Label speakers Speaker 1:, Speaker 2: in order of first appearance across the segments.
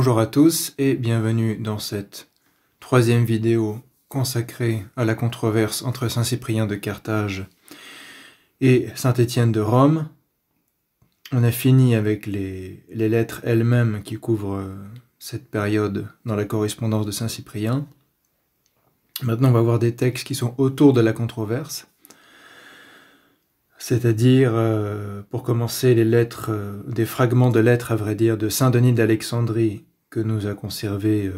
Speaker 1: Bonjour à tous et bienvenue dans cette troisième vidéo consacrée à la controverse entre Saint Cyprien de Carthage et Saint Étienne de Rome. On a fini avec les lettres elles-mêmes qui couvrent cette période dans la correspondance de Saint Cyprien. Maintenant on va voir des textes qui sont autour de la controverse, c'est-à-dire, pour commencer, les lettres, des fragments de lettres, à vrai dire, de Saint Denis d'Alexandrie, que nous a conservé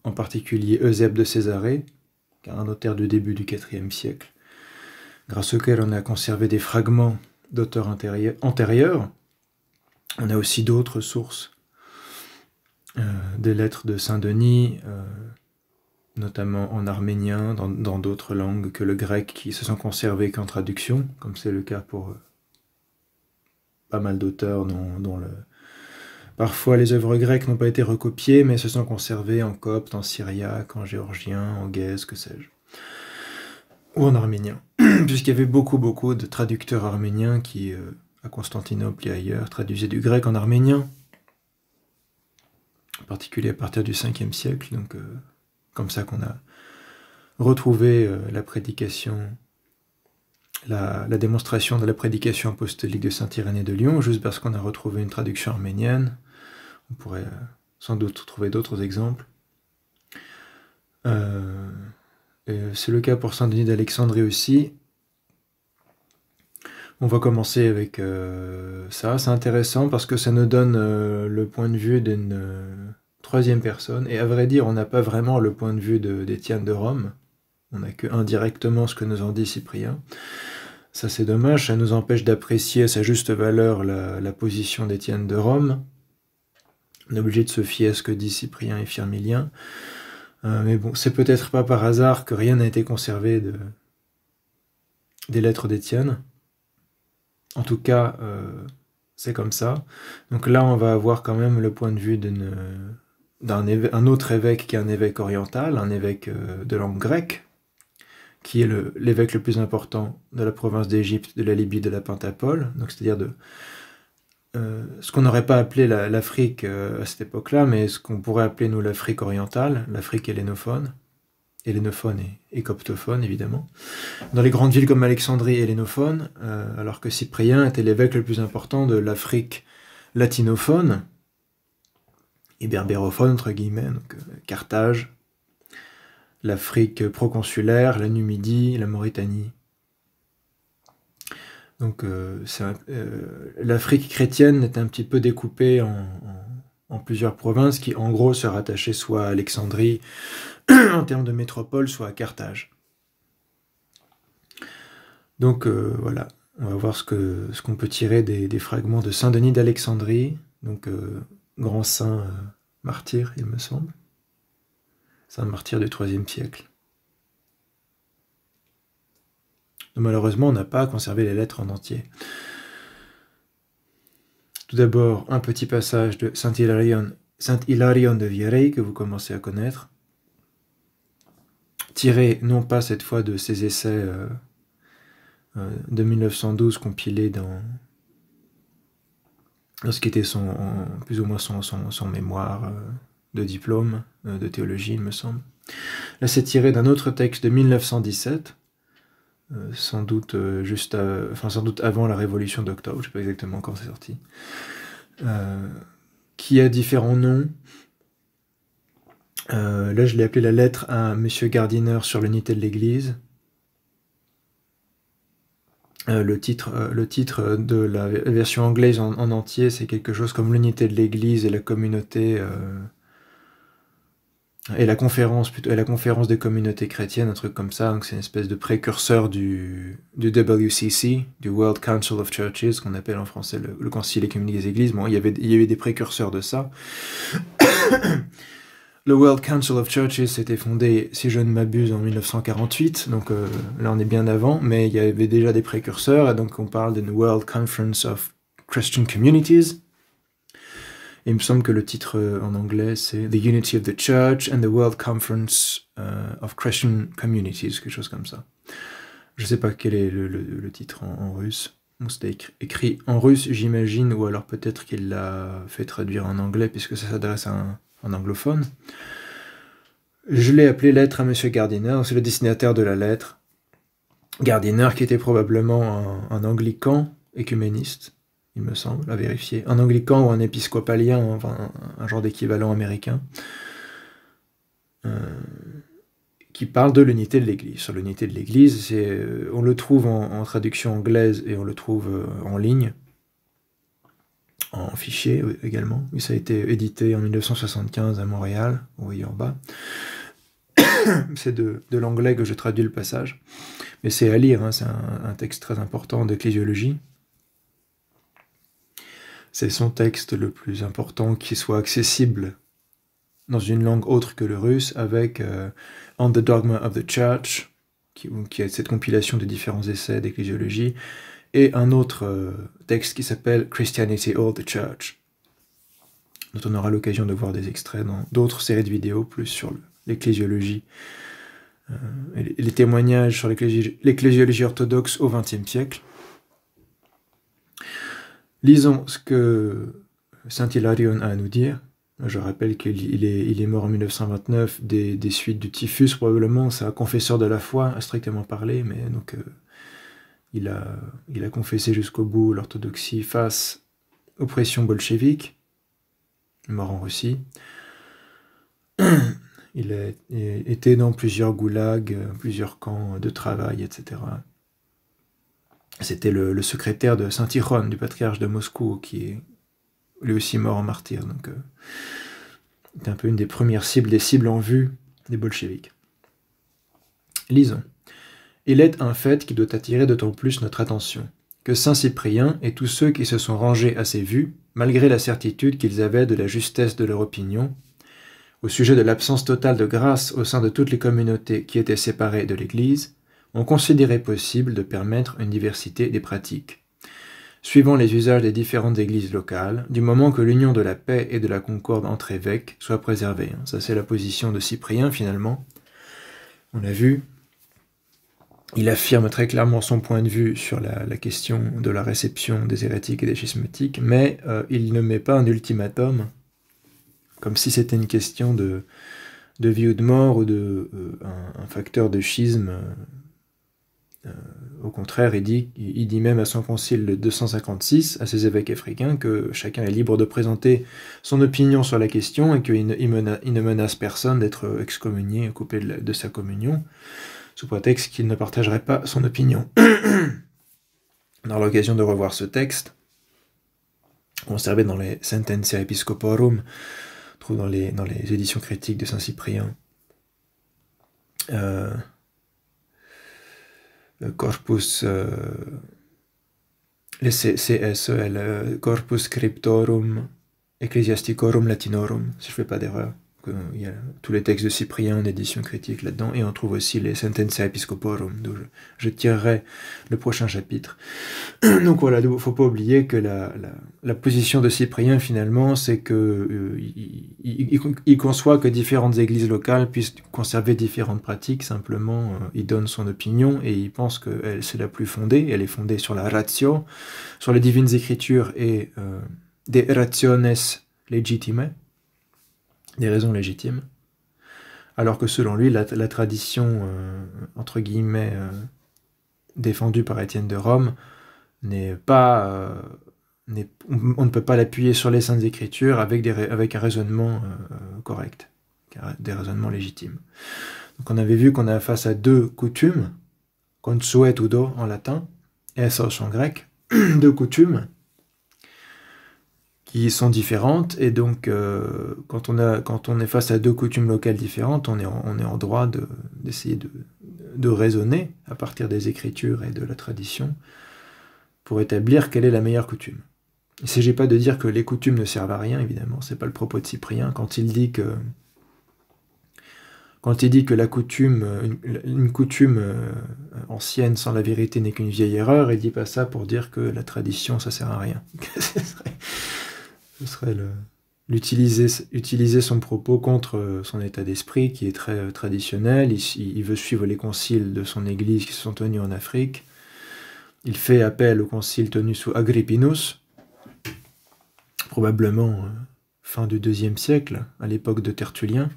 Speaker 1: en particulier Eusèbe de Césarée, un notaire du début du IVe siècle, grâce auquel on a conservé des fragments d'auteurs antérieurs. On a aussi d'autres sources, des lettres de Saint Denis, notamment en arménien, dans d'autres langues que le grec, qui se sont conservées qu'en traduction, comme c'est le cas pour pas mal d'auteurs dont parfois les œuvres grecques n'ont pas été recopiées, mais se sont conservées en copte, en syriaque, en géorgien, en guèze, que sais-je, ou en arménien, puisqu'il y avait beaucoup de traducteurs arméniens qui, à Constantinople et ailleurs, traduisaient du grec en arménien, en particulier à partir du 5e siècle, donc comme ça qu'on a retrouvé la prédication, la démonstration de la prédication apostolique de saint Irénée de Lyon, juste parce qu'on a retrouvé une traduction arménienne. On pourrait sans doute trouver d'autres exemples. C'est le cas pour Saint Denis d'Alexandrie aussi. On va commencer avec ça. C'est intéressant parce que ça nous donne le point de vue d'une troisième personne. Et à vrai dire, on n'a pas vraiment le point de vue d'Étienne de Rome. On n'a que indirectement ce que nous en dit Cyprien. Ça, c'est dommage, ça nous empêche d'apprécier à sa juste valeur la position d'Étienne de Rome. On est obligé de se fier à ce que dit Cyprien et Firmilien. Mais bon, c'est peut-être pas par hasard que rien n'a été conservé des lettres d'Étienne. En tout cas, c'est comme ça. Donc là, on va avoir quand même le point de vue d'un autre évêque qui est un évêque oriental, un évêque de langue grecque, qui est l'évêque le plus important de la province d'Égypte, de la Libye, de la Pentapole, donc c'est-à-dire ce qu'on n'aurait pas appelé l'Afrique à cette époque-là, mais ce qu'on pourrait appeler, nous, l'Afrique orientale, l'Afrique hellénophone et coptophone, évidemment. Dans les grandes villes comme Alexandrie, hellénophone, alors que Cyprien était l'évêque le plus important de l'Afrique latinophone, et berbérophone, entre guillemets, donc Carthage, l'Afrique proconsulaire, la Numidie, la Mauritanie. Donc l'Afrique chrétienne est un petit peu découpée en plusieurs provinces qui en gros se rattachaient soit à Alexandrie en termes de métropole, soit à Carthage. Donc voilà, on va voir ce qu'on peut tirer des fragments de Saint Denis d'Alexandrie, donc grand saint martyr, il me semble. Saint martyr du IIIe siècle. Malheureusement, on n'a pas conservé les lettres en entier. Tout d'abord, un petit passage de Saint Hilarion de Virey, que vous commencez à connaître, tiré non pas cette fois de ses essais de 1912 compilés dans ce qui était plus ou moins son mémoire de diplôme de théologie, il me semble. Là, c'est tiré d'un autre texte de 1917, sans doute sans doute avant la Révolution d'octobre, je ne sais pas exactement quand c'est sorti, qui a différents noms. Là, je l'ai appelé la lettre à Monsieur Gardiner sur l'unité de l'Église. Le titre de la version anglaise en entier, c'est quelque chose comme l'unité de l'Église et la communauté, et la conférence des communautés chrétiennes, un truc comme ça. Donc c'est une espèce de précurseur du WCC, du World Council of Churches, qu'on appelle en français le Concile écuménique des Églises. Bon, il y avait des précurseurs de ça. Le World Council of Churches s'était fondé, si je ne m'abuse, en 1948, donc là on est bien avant, mais il y avait déjà des précurseurs, et donc on parle d'une World Conference of Christian Communities. Et il me semble que le titre en anglais c'est The Unity of the Church and the World Conference of Christian Communities, quelque chose comme ça. Je ne sais pas quel est le titre en russe. Bon, c'était écrit en russe, j'imagine, ou alors peut-être qu'il l'a fait traduire en anglais, puisque ça s'adresse à en anglophone. Je l'ai appelé Lettre à Monsieur Gardiner, c'est le destinataire de la lettre. Gardiner qui était probablement un anglican écuméniste, il me semble, à vérifier. Un anglican ou un épiscopalien, enfin un genre d'équivalent américain, qui parle de l'unité de l'Église. Sur l'unité de l'Église, on le trouve en traduction anglaise et on le trouve en ligne, en fichier également. Et ça a été édité en 1975 à Montréal, vous voyez en bas. C'est de l'anglais que je traduis le passage. Mais c'est à lire, hein, c'est un texte très important d'ecclésiologie. C'est son texte le plus important qui soit accessible dans une langue autre que le russe, avec On the Dogma of the Church, qui est cette compilation de différents essais d'ecclésiologie, et un autre texte qui s'appelle Christianity All the Church, dont on aura l'occasion de voir des extraits dans d'autres séries de vidéos, plus sur l'ecclésiologie, et les témoignages sur l'ecclésiologie orthodoxe au XXe siècle. Lisons ce que Saint Hilarion a à nous dire. Je rappelle qu'il est mort en 1929 des suites du typhus, probablement. C'est un confesseur de la foi, à strictement parler, mais donc il a confessé jusqu'au bout l'orthodoxie face aux pressions bolcheviques. Mort en Russie. Il a été dans plusieurs goulags, plusieurs camps de travail, etc. C'était le secrétaire de Saint Tikhon, du patriarche de Moscou, qui est lui aussi mort en martyr. Donc, c'est un peu une des premières cibles, des cibles en vue des bolcheviks. Lisons. Il est un fait qui doit attirer d'autant plus notre attention, que Saint Cyprien et tous ceux qui se sont rangés à ses vues, malgré la certitude qu'ils avaient de la justesse de leur opinion, au sujet de l'absence totale de grâce au sein de toutes les communautés qui étaient séparées de l'Église, ont considéré possible de permettre une diversité des pratiques, suivant les usages des différentes églises locales, du moment que l'union de la paix et de la concorde entre évêques soit préservée. Ça, c'est la position de Cyprien, finalement. On l'a vu. Il affirme très clairement son point de vue sur la question de la réception des hérétiques et des schismatiques, mais il ne met pas un ultimatum, comme si c'était une question de vie ou de mort, ou un facteur de schisme. Au contraire, il dit même à son concile de 256, à ses évêques africains, que chacun est libre de présenter son opinion sur la question et qu'il ne menace personne d'être excommunié, coupé de sa communion, sous prétexte qu'il ne partagerait pas son opinion. On aura l'occasion de revoir ce texte, conservé dans les Sententia Episcoporum, trouve dans les éditions critiques de Saint-Cyprien. Corpus, le CSEL, Corpus Scriptorum Ecclesiasticorum Latinorum, si je ne fais pas d'erreur. Il y a tous les textes de Cyprien en édition critique là-dedans, et on trouve aussi les Sententia Episcoporum, d'où je tirerai le prochain chapitre. Donc voilà, il ne faut pas oublier que la position de Cyprien, finalement, c'est que il conçoit que différentes églises locales puissent conserver différentes pratiques, simplement il donne son opinion, et il pense que c'est la plus fondée, elle est fondée sur la ratio, sur les divines écritures et des rationes legitime, des raisons légitimes, alors que selon lui, la tradition, entre guillemets, défendue par Étienne de Rome, n'est pas... on ne peut pas l'appuyer sur les Saintes Écritures avec un raisonnement correct, des raisonnements légitimes. Donc on avait vu qu'on a face à deux coutumes, consuetudo en latin, et esos en grec, deux coutumes, qui sont différentes, et donc quand on est face à deux coutumes locales différentes, on est en droit d'essayer de raisonner à partir des Écritures et de la tradition pour établir quelle est la meilleure coutume. Il ne s'agit pas de dire que les coutumes ne servent à rien, évidemment, c'est pas le propos de Cyprien, quand il dit que la coutume, une coutume ancienne sans la vérité n'est qu'une vieille erreur, il dit pas ça pour dire que la tradition ça sert à rien. Ce serait utiliser son propos contre son état d'esprit qui est très traditionnel. Il veut suivre les conciles de son église qui se sont tenus en Afrique. Il fait appel au concile tenu sous Agrippinus, probablement fin du IIe siècle, à l'époque de Tertullien.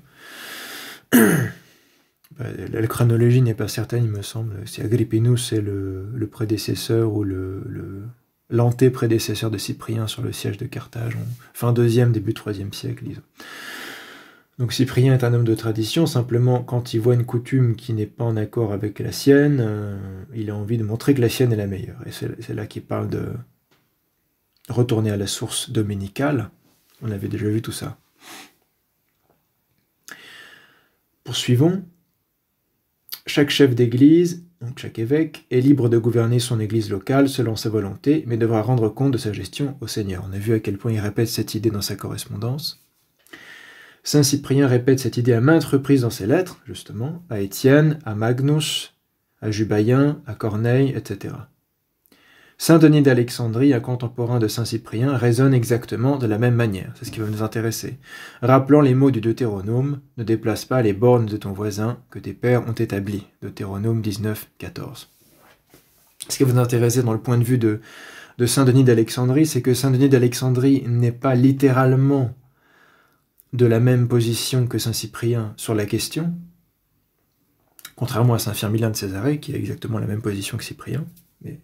Speaker 1: La chronologie n'est pas certaine, il me semble. Si Agrippinus c'est le prédécesseur ou l'anté-prédécesseur de Cyprien sur le siège de Carthage, fin 2e, début 3e siècle, disons. Donc Cyprien est un homme de tradition, simplement quand il voit une coutume qui n'est pas en accord avec la sienne, il a envie de montrer que la sienne est la meilleure. Et c'est là qu'il parle de retourner à la source dominicale. On avait déjà vu tout ça. Poursuivons. Chaque chef d'église, donc chaque évêque, est libre de gouverner son église locale selon sa volonté, mais devra rendre compte de sa gestion au Seigneur. On a vu à quel point il répète cette idée dans sa correspondance. Saint Cyprien répète cette idée à maintes reprises dans ses lettres, justement, à Étienne, à Magnus, à Jubayen, à Corneille, etc. Saint Denis d'Alexandrie, un contemporain de Saint Cyprien, raisonne exactement de la même manière. C'est ce qui va nous intéresser. Rappelant les mots du Deutéronome, ne déplace pas les bornes de ton voisin que tes pères ont établies. Deutéronome 19, 14. Ce qui va nous intéresser dans le point de vue de Saint Denis d'Alexandrie, c'est que Saint Denis d'Alexandrie n'est pas littéralement de la même position que Saint Cyprien sur la question, contrairement à Saint Firmilien de Césarée, qui a exactement la même position que Cyprien. Mais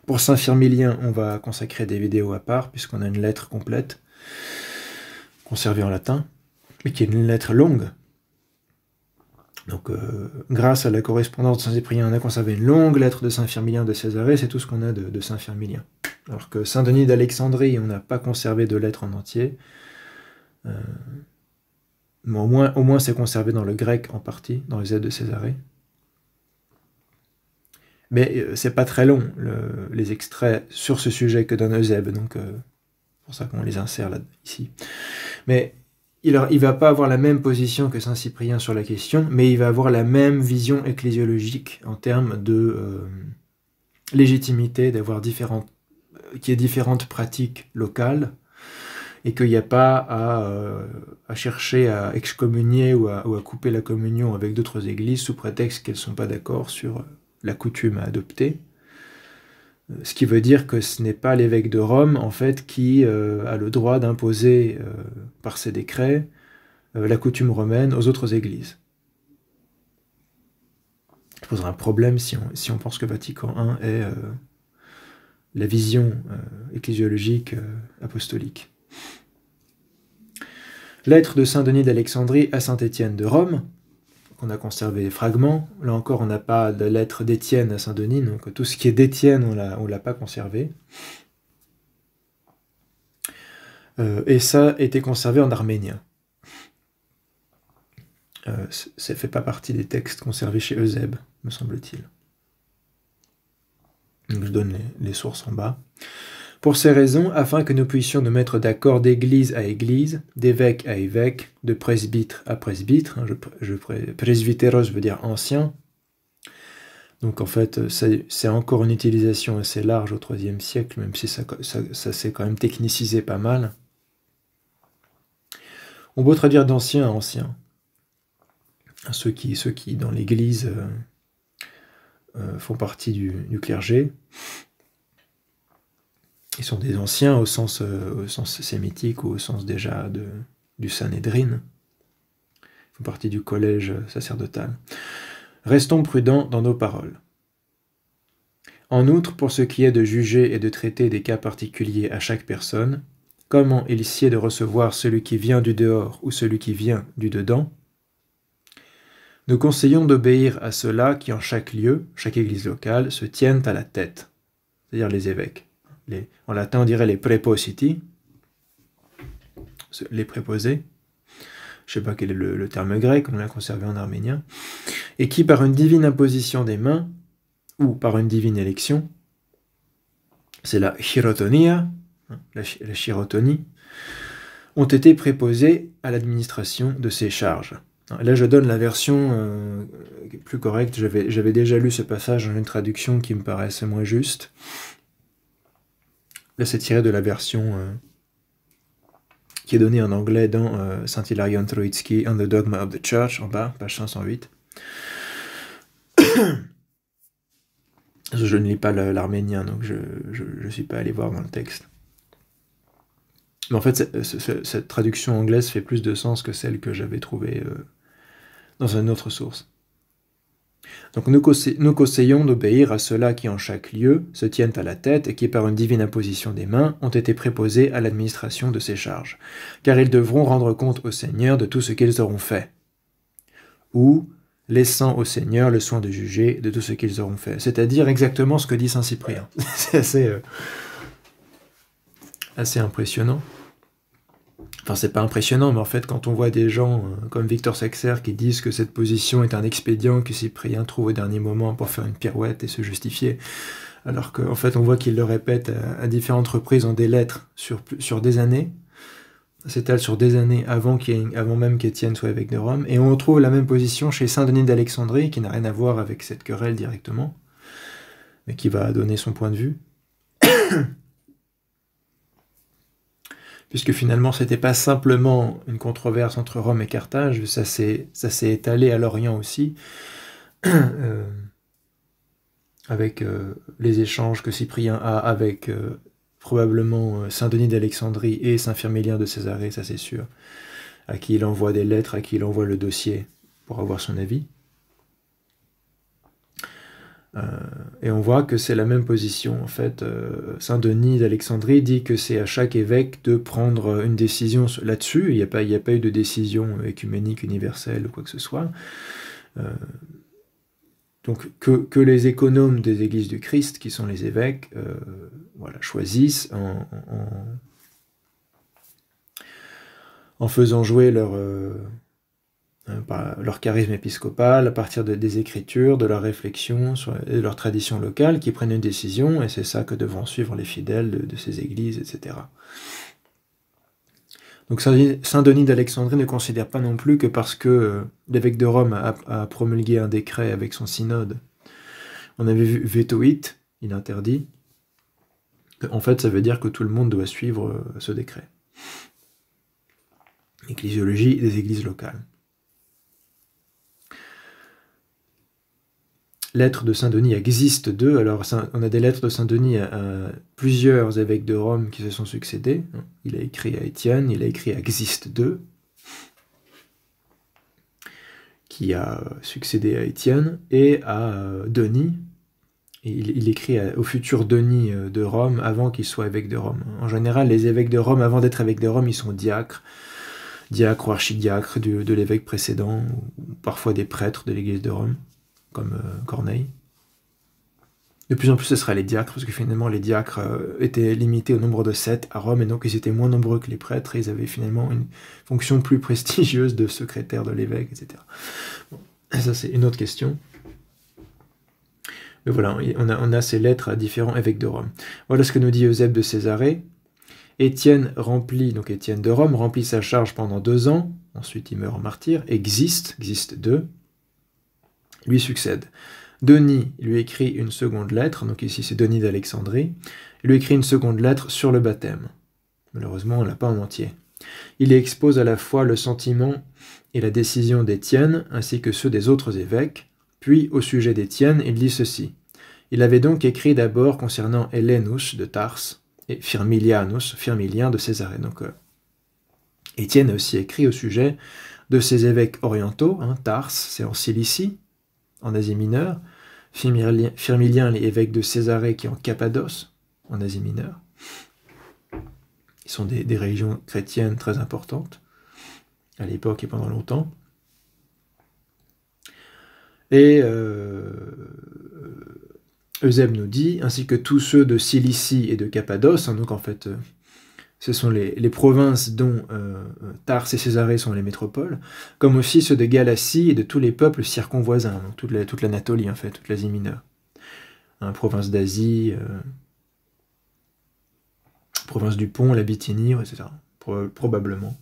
Speaker 1: pour Saint Firmilien, on va consacrer des vidéos à part, puisqu'on a une lettre complète, conservée en latin, mais qui est une lettre longue. Donc, grâce à la correspondance de Saint Cyprien, on a conservé une longue lettre de Saint Firmilien de Césarée, c'est tout ce qu'on a de Saint Firmilien. Alors que Saint Denis d'Alexandrie, on n'a pas conservé de lettre en entier, mais au moins c'est conservé dans le grec en partie, dans les aides de Césarée. Mais c'est pas très long, les extraits sur ce sujet que donne Eusèbe, donc c'est pour ça qu'on les insère là, ici. Mais il va pas avoir la même position que Saint Cyprien sur la question, mais il va avoir la même vision ecclésiologique en termes de légitimité, d'avoir différentes pratiques locales, et qu'il n'y a pas à chercher à excommunier ou à couper la communion avec d'autres églises sous prétexte qu'elles ne sont pas d'accord sur la coutume à adopter. Ce qui veut dire que ce n'est pas l'évêque de Rome, en fait, qui a le droit d'imposer par ses décrets la coutume romaine aux autres églises. Ça posera un problème si on pense que Vatican I est la vision ecclésiologique apostolique. Lettre de Saint Denis d'Alexandrie à Saint Étienne de Rome. On a conservé les fragments. Là encore, on n'a pas de lettre d'Étienne à Saint Denis, donc tout ce qui est d'Étienne, on ne l'a pas conservé. Et ça a été conservé en arménien. Ça ne fait pas partie des textes conservés chez Eusèbe, me semble-t-il. Donc je donne les sources en bas. Pour ces raisons, afin que nous puissions nous mettre d'accord d'église à église, d'évêque à évêque, de presbytre à presbytre, presbyteros veut dire ancien, donc en fait c'est encore une utilisation assez large au IIIe siècle, même si ça s'est quand même technicisé pas mal. On peut traduire d'ancien à ancien, ceux qui dans l'église font partie du clergé. Ils sont des anciens au sens sémitique ou au sens déjà du Sanhédrin. Ils font partie du collège sacerdotal. Restons prudents dans nos paroles. En outre, pour ce qui est de juger et de traiter des cas particuliers à chaque personne, comment il sied de recevoir celui qui vient du dehors ou celui qui vient du dedans, nous conseillons d'obéir à ceux-là qui en chaque lieu, chaque église locale, se tiennent à la tête, c'est-à-dire les évêques. En latin, on dirait les prépositi, les préposés. Je ne sais pas quel est le terme grec, on l'a conservé en arménien. Et qui, par une divine imposition des mains, ou par une divine élection, c'est la chirotonia, la chirotonie, ont été préposés à l'administration de ces charges. Là, je donne la version plus correcte. J'avais déjà lu ce passage dans une traduction qui me paraissait moins juste. Là, c'est tiré de la version qui est donnée en anglais dans Saint Hilarion Troïtski and the Dogma of the Church, en bas, page 508. Je ne lis pas l'arménien, donc je ne suis pas allé voir dans le texte. Mais en fait, cette traduction anglaise fait plus de sens que celle que j'avais trouvée dans une autre source. Donc nous conseillons d'obéir à ceux-là qui en chaque lieu se tiennent à la tête et qui par une divine imposition des mains ont été préposés à l'administration de ces charges, car ils devront rendre compte au Seigneur de tout ce qu'ils auront fait, ou laissant au Seigneur le soin de juger de tout ce qu'ils auront fait. C'est-à-dire exactement ce que dit saint Cyprien. C'est assez impressionnant. Enfin, c'est pas impressionnant, mais en fait, quand on voit des gens comme Victor Saxer qui disent que cette position est un expédient que Cyprien trouve au dernier moment pour faire une pirouette et se justifier, alors qu'en fait, on voit qu'il le répète à différentes reprises dans des lettres sur des années, s'étale sur des années avant même qu'Étienne soit évêque de Rome, et on retrouve la même position chez saint Denis d'Alexandrie, qui n'a rien à voir avec cette querelle directement, mais qui va donner son point de vue. Puisque finalement, c'était pas simplement une controverse entre Rome et Carthage, ça s'est étalé à l'Orient aussi, avec les échanges que Cyprien a avec probablement Saint-Denis d'Alexandrie et Saint-Firmilien de Césarée, ça c'est sûr, à qui il envoie des lettres, à qui il envoie le dossier pour avoir son avis. Et on voit que c'est la même position. En fait, Saint-Denis d'Alexandrie dit que c'est à chaque évêque de prendre une décision là-dessus. Il n'y a pas eu de décision œcuménique universelle ou quoi que ce soit. Donc que les économes des églises du Christ, qui sont les évêques, voilà, choisissent en faisant jouer leur charisme épiscopal, à partir des écritures, de leur réflexion et de leur tradition locale, qui prennent une décision, et c'est ça que devront suivre les fidèles de ces églises, etc. Donc Saint-Denis d'Alexandrie ne considère pas non plus que parce que l'évêque de Rome a promulgué un décret avec son synode, on avait vu Vetoit, il interdit, en fait ça veut dire que tout le monde doit suivre ce décret. Ecclésiologie des églises locales. Lettres de Saint-Denis existent deux. Alors, on a des lettres de Saint-Denis à plusieurs évêques de Rome qui se sont succédés. Il a écrit à Étienne, il a écrit à Xiste II, qui a succédé à Étienne, et à Denis. Et il écrit au futur Denis de Rome avant qu'il soit évêque de Rome. En général, les évêques de Rome, avant d'être évêques de Rome, ils sont diacres ou archidiacres de l'évêque précédent, ou parfois des prêtres de l'église de Rome, comme Corneille. De plus en plus, ce sera les diacres, parce que finalement, les diacres étaient limités au nombre de 7 à Rome, et donc ils étaient moins nombreux que les prêtres, et ils avaient finalement une fonction plus prestigieuse de secrétaire de l'évêque, etc. Bon, ça, c'est une autre question. Mais voilà, on a ces lettres à différents évêques de Rome. Voilà ce que nous dit Eusèbe de Césarée. Étienne de Rome, remplit sa charge pendant 2 ans, ensuite il meurt en martyr, et Xiste II, lui succède. Denis lui écrit une seconde lettre, donc ici c'est Denis d'Alexandrie, il lui écrit une seconde lettre sur le baptême. Malheureusement, on ne l'a pas en entier. Il y expose à la fois le sentiment et la décision d'Étienne, ainsi que ceux des autres évêques, puis au sujet d'Étienne, il dit ceci. Il avait donc écrit d'abord concernant Hélénus de Tarse et Firmilien de Césarée. Donc Étienne a aussi écrit au sujet de ces évêques orientaux, Tarse, c'est en Cilicie, en Asie mineure, Firmilien, les évêques de Césarée qui est en Cappadoce, en Asie mineure. Ils sont des régions chrétiennes très importantes, à l'époque et pendant longtemps. Et Eusèbe nous dit, ainsi que tous ceux de Cilicie et de Cappadoce, donc en fait, ce sont les provinces dont Tarse et Césarée sont les métropoles, comme aussi ceux de Galatie et de tous les peuples circonvoisins, donc toute l'Anatolie en fait, toute l'Asie mineure. Province d'Asie, province du Pont, la Bithynie, etc. Probablement.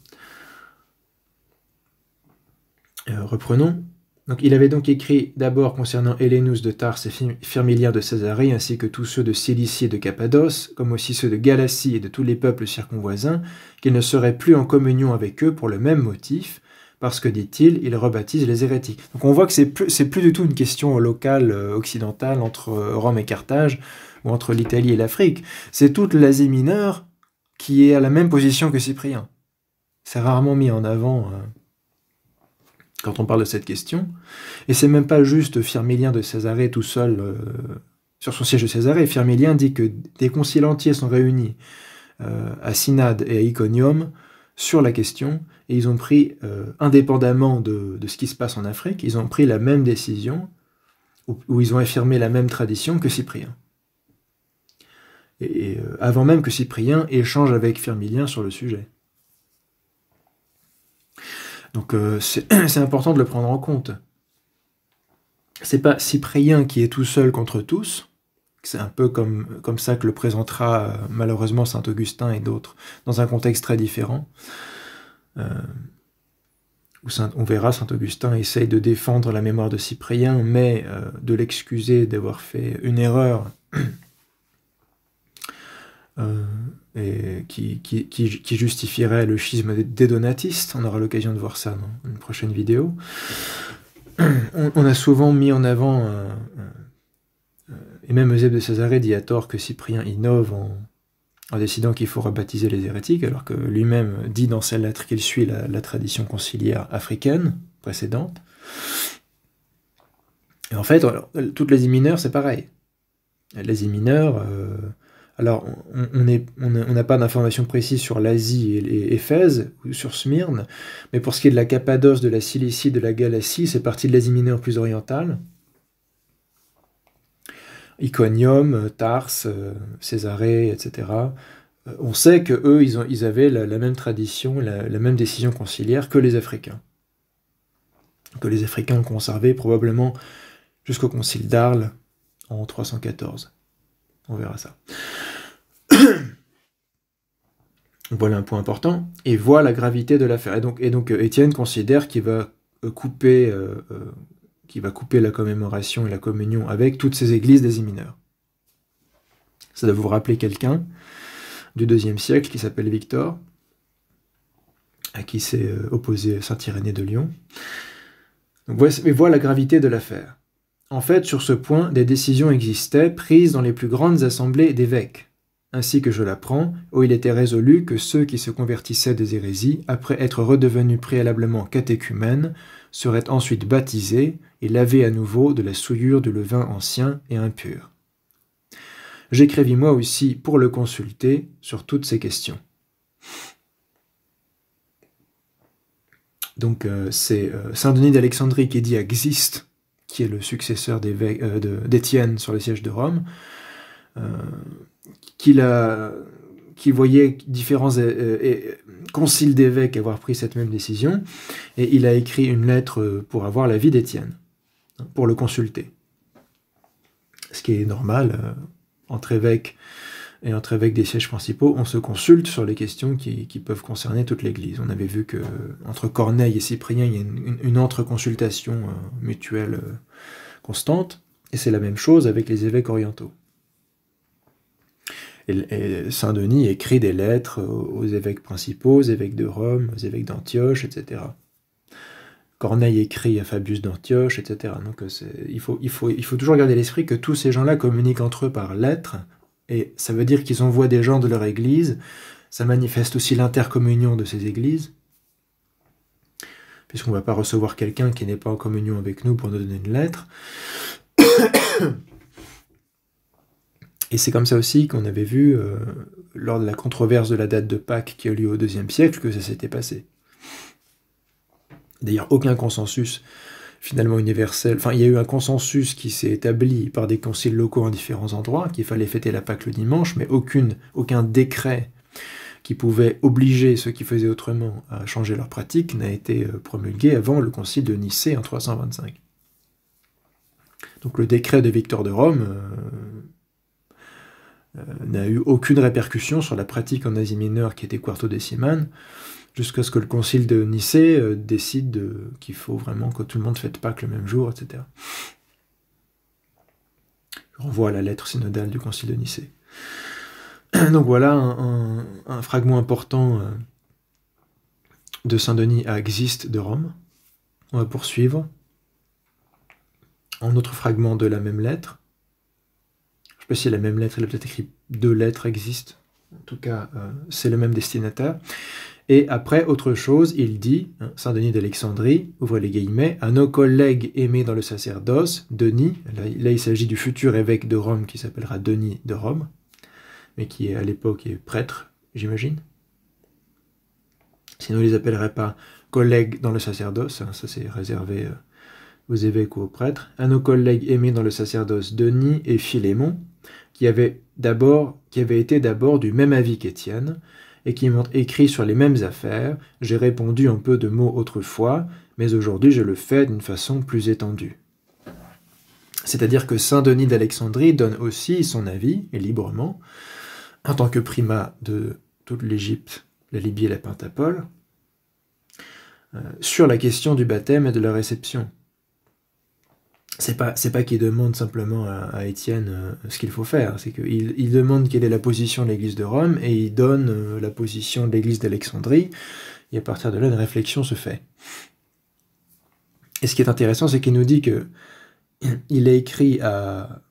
Speaker 1: Reprenons. Donc, il avait donc écrit d'abord concernant Hélénus de Tarse et Firmilien de Césarée, ainsi que tous ceux de Cilicie et de Cappadoce, comme aussi ceux de Galatie et de tous les peuples circonvoisins, qu'il ne serait plus en communion avec eux pour le même motif, parce que, dit-il, ils rebaptisent les hérétiques. Donc on voit que c'est plus du tout une question locale, occidentale, entre Rome et Carthage, ou entre l'Italie et l'Afrique. C'est toute l'Asie mineure, qui est à la même position que Cyprien. C'est rarement mis en avant quand on parle de cette question. Et c'est même pas juste Firmilien de Césarée tout seul sur son siège de Césarée. Firmilien dit que des conciles entiers sont réunis à Synade et à Iconium sur la question, et ils ont pris, indépendamment de ce qui se passe en Afrique, ils ont pris la même décision, où ils ont affirmé la même tradition que Cyprien. Et avant même que Cyprien échange avec Firmilien sur le sujet. Donc c'est important de le prendre en compte. C'est pas Cyprien qui est tout seul contre tous, c'est un peu comme ça que le présentera malheureusement saint Augustin et d'autres, dans un contexte très différent, où on verra saint Augustin essaye de défendre la mémoire de Cyprien, mais de l'excuser d'avoir fait une erreur et qui justifierait le schisme des donatistes. On aura l'occasion de voir ça dans une prochaine vidéo. On a souvent mis en avant, et même Eusèbe de Césarée dit à tort que Cyprien innove en décidant qu'il faut rebaptiser les hérétiques, alors que lui-même dit dans sa lettre qu'il suit la tradition conciliaire africaine précédente. Et en fait, toutes les mineures, c'est pareil. Les mineures, alors on n'a pas d'informations précises sur l'Asie et Éphèse, ou sur Smyrne, mais pour ce qui est de la Cappadoce, de la Cilicie, de la Galatie, c'est partie de l'Asie mineure plus orientale. Iconium, Tarse, Césarée, etc. On sait qu'eux, ils avaient la même tradition, la même décision conciliaire que les Africains. Que les Africains ont conservé probablement jusqu'au concile d'Arles en 314. On verra ça. Voilà un point important. Et voit la gravité de l'affaire. Et donc Étienne considère qu'il va couper la commémoration et la communion avec toutes ces églises d'Asie mineure. Ça doit vous rappeler quelqu'un du IIe siècle qui s'appelle Victor, à qui s'est opposé saint Irénée de Lyon. Donc, voit la gravité de l'affaire. En fait, sur ce point, des décisions existaient, prises dans les plus grandes assemblées d'évêques, ainsi que je l'apprends, où il était résolu que ceux qui se convertissaient des hérésies, après être redevenus préalablement catéchumènes, seraient ensuite baptisés et lavés à nouveau de la souillure du levain ancien et impur. J'écrivis moi aussi pour le consulter sur toutes ces questions. Donc c'est saint Denis d'Alexandrie qui dit à Xiste, qui est le successeur d'Étienne sur le siège de Rome, qui voyait différents conciles d'évêques avoir pris cette même décision, et il a écrit une lettre pour avoir l'avis d'Étienne, pour le consulter. Ce qui est normal, entre évêques et entre évêques des sièges principaux, on se consulte sur les questions qui peuvent concerner toute l'Église. On avait vu que entre Corneille et Cyprien, il y a une entre-consultation mutuelle constante, et c'est la même chose avec les évêques orientaux. Et saint Denis écrit des lettres aux évêques principaux, aux évêques de Rome, aux évêques d'Antioche, etc. Corneille écrit à Fabius d'Antioche, etc. Donc il faut toujours garder à l'esprit que tous ces gens-là communiquent entre eux par lettres, et ça veut dire qu'ils envoient des gens de leur église. Ça manifeste aussi l'intercommunion de ces églises, puisqu'on ne va pas recevoir quelqu'un qui n'est pas en communion avec nous pour nous donner une lettre. Et c'est comme ça aussi qu'on avait vu, lors de la controverse de la date de Pâques qui a eu lieu au IIe siècle, que ça s'était passé. D'ailleurs, aucun consensus finalement universel. Enfin, il y a eu un consensus qui s'est établi par des conciles locaux en différents endroits, qu'il fallait fêter la Pâque le dimanche, mais aucun décret qui pouvait obliger ceux qui faisaient autrement à changer leur pratique n'a été promulgué avant le concile de Nicée en 325. Donc le décret de Victor de Rome n'a eu aucune répercussion sur la pratique en Asie mineure qui était quartodécimane, jusqu'à ce que le concile de Nicée décide qu'il faut vraiment que tout le monde fête Pâques le même jour, etc. Je renvoie à la lettre synodale du concile de Nicée. Donc voilà un fragment important de Saint-Denis à Xiste de Rome. On va poursuivre. Un autre fragment de la même lettre. Je ne sais pas si la même lettre, il a peut-être écrit 2 lettres existent. En tout cas, c'est le même destinataire. Et après, autre chose, il dit, Saint Denis d'Alexandrie, ouvrez les guillemets, à nos collègues aimés dans le sacerdoce, Denis, là il s'agit du futur évêque de Rome qui s'appellera Denis de Rome, mais qui à l'époque est prêtre, j'imagine. Sinon, il ne les appellerait pas collègues dans le sacerdoce, ça c'est réservé aux évêques ou aux prêtres. À nos collègues aimés dans le sacerdoce, Denis et Philémon, qui avaient été d'abord du même avis qu'Étienne, et qui m'ont écrit sur les mêmes affaires. J'ai répondu un peu de mots autrefois, mais aujourd'hui je le fais d'une façon plus étendue. C'est-à-dire que Saint Denis d'Alexandrie donne aussi son avis, et librement, en tant que primat de toute l'Égypte, la Libye et la Pentapole, sur la question du baptême et de la réception. C'est pas qu'il demande simplement à Étienne ce qu'il faut faire, c'est qu'il demande quelle est la position de l'Église de Rome, et il donne la position de l'Église d'Alexandrie, et à partir de là, une réflexion se fait. Et ce qui est intéressant, c'est qu'il nous dit que il a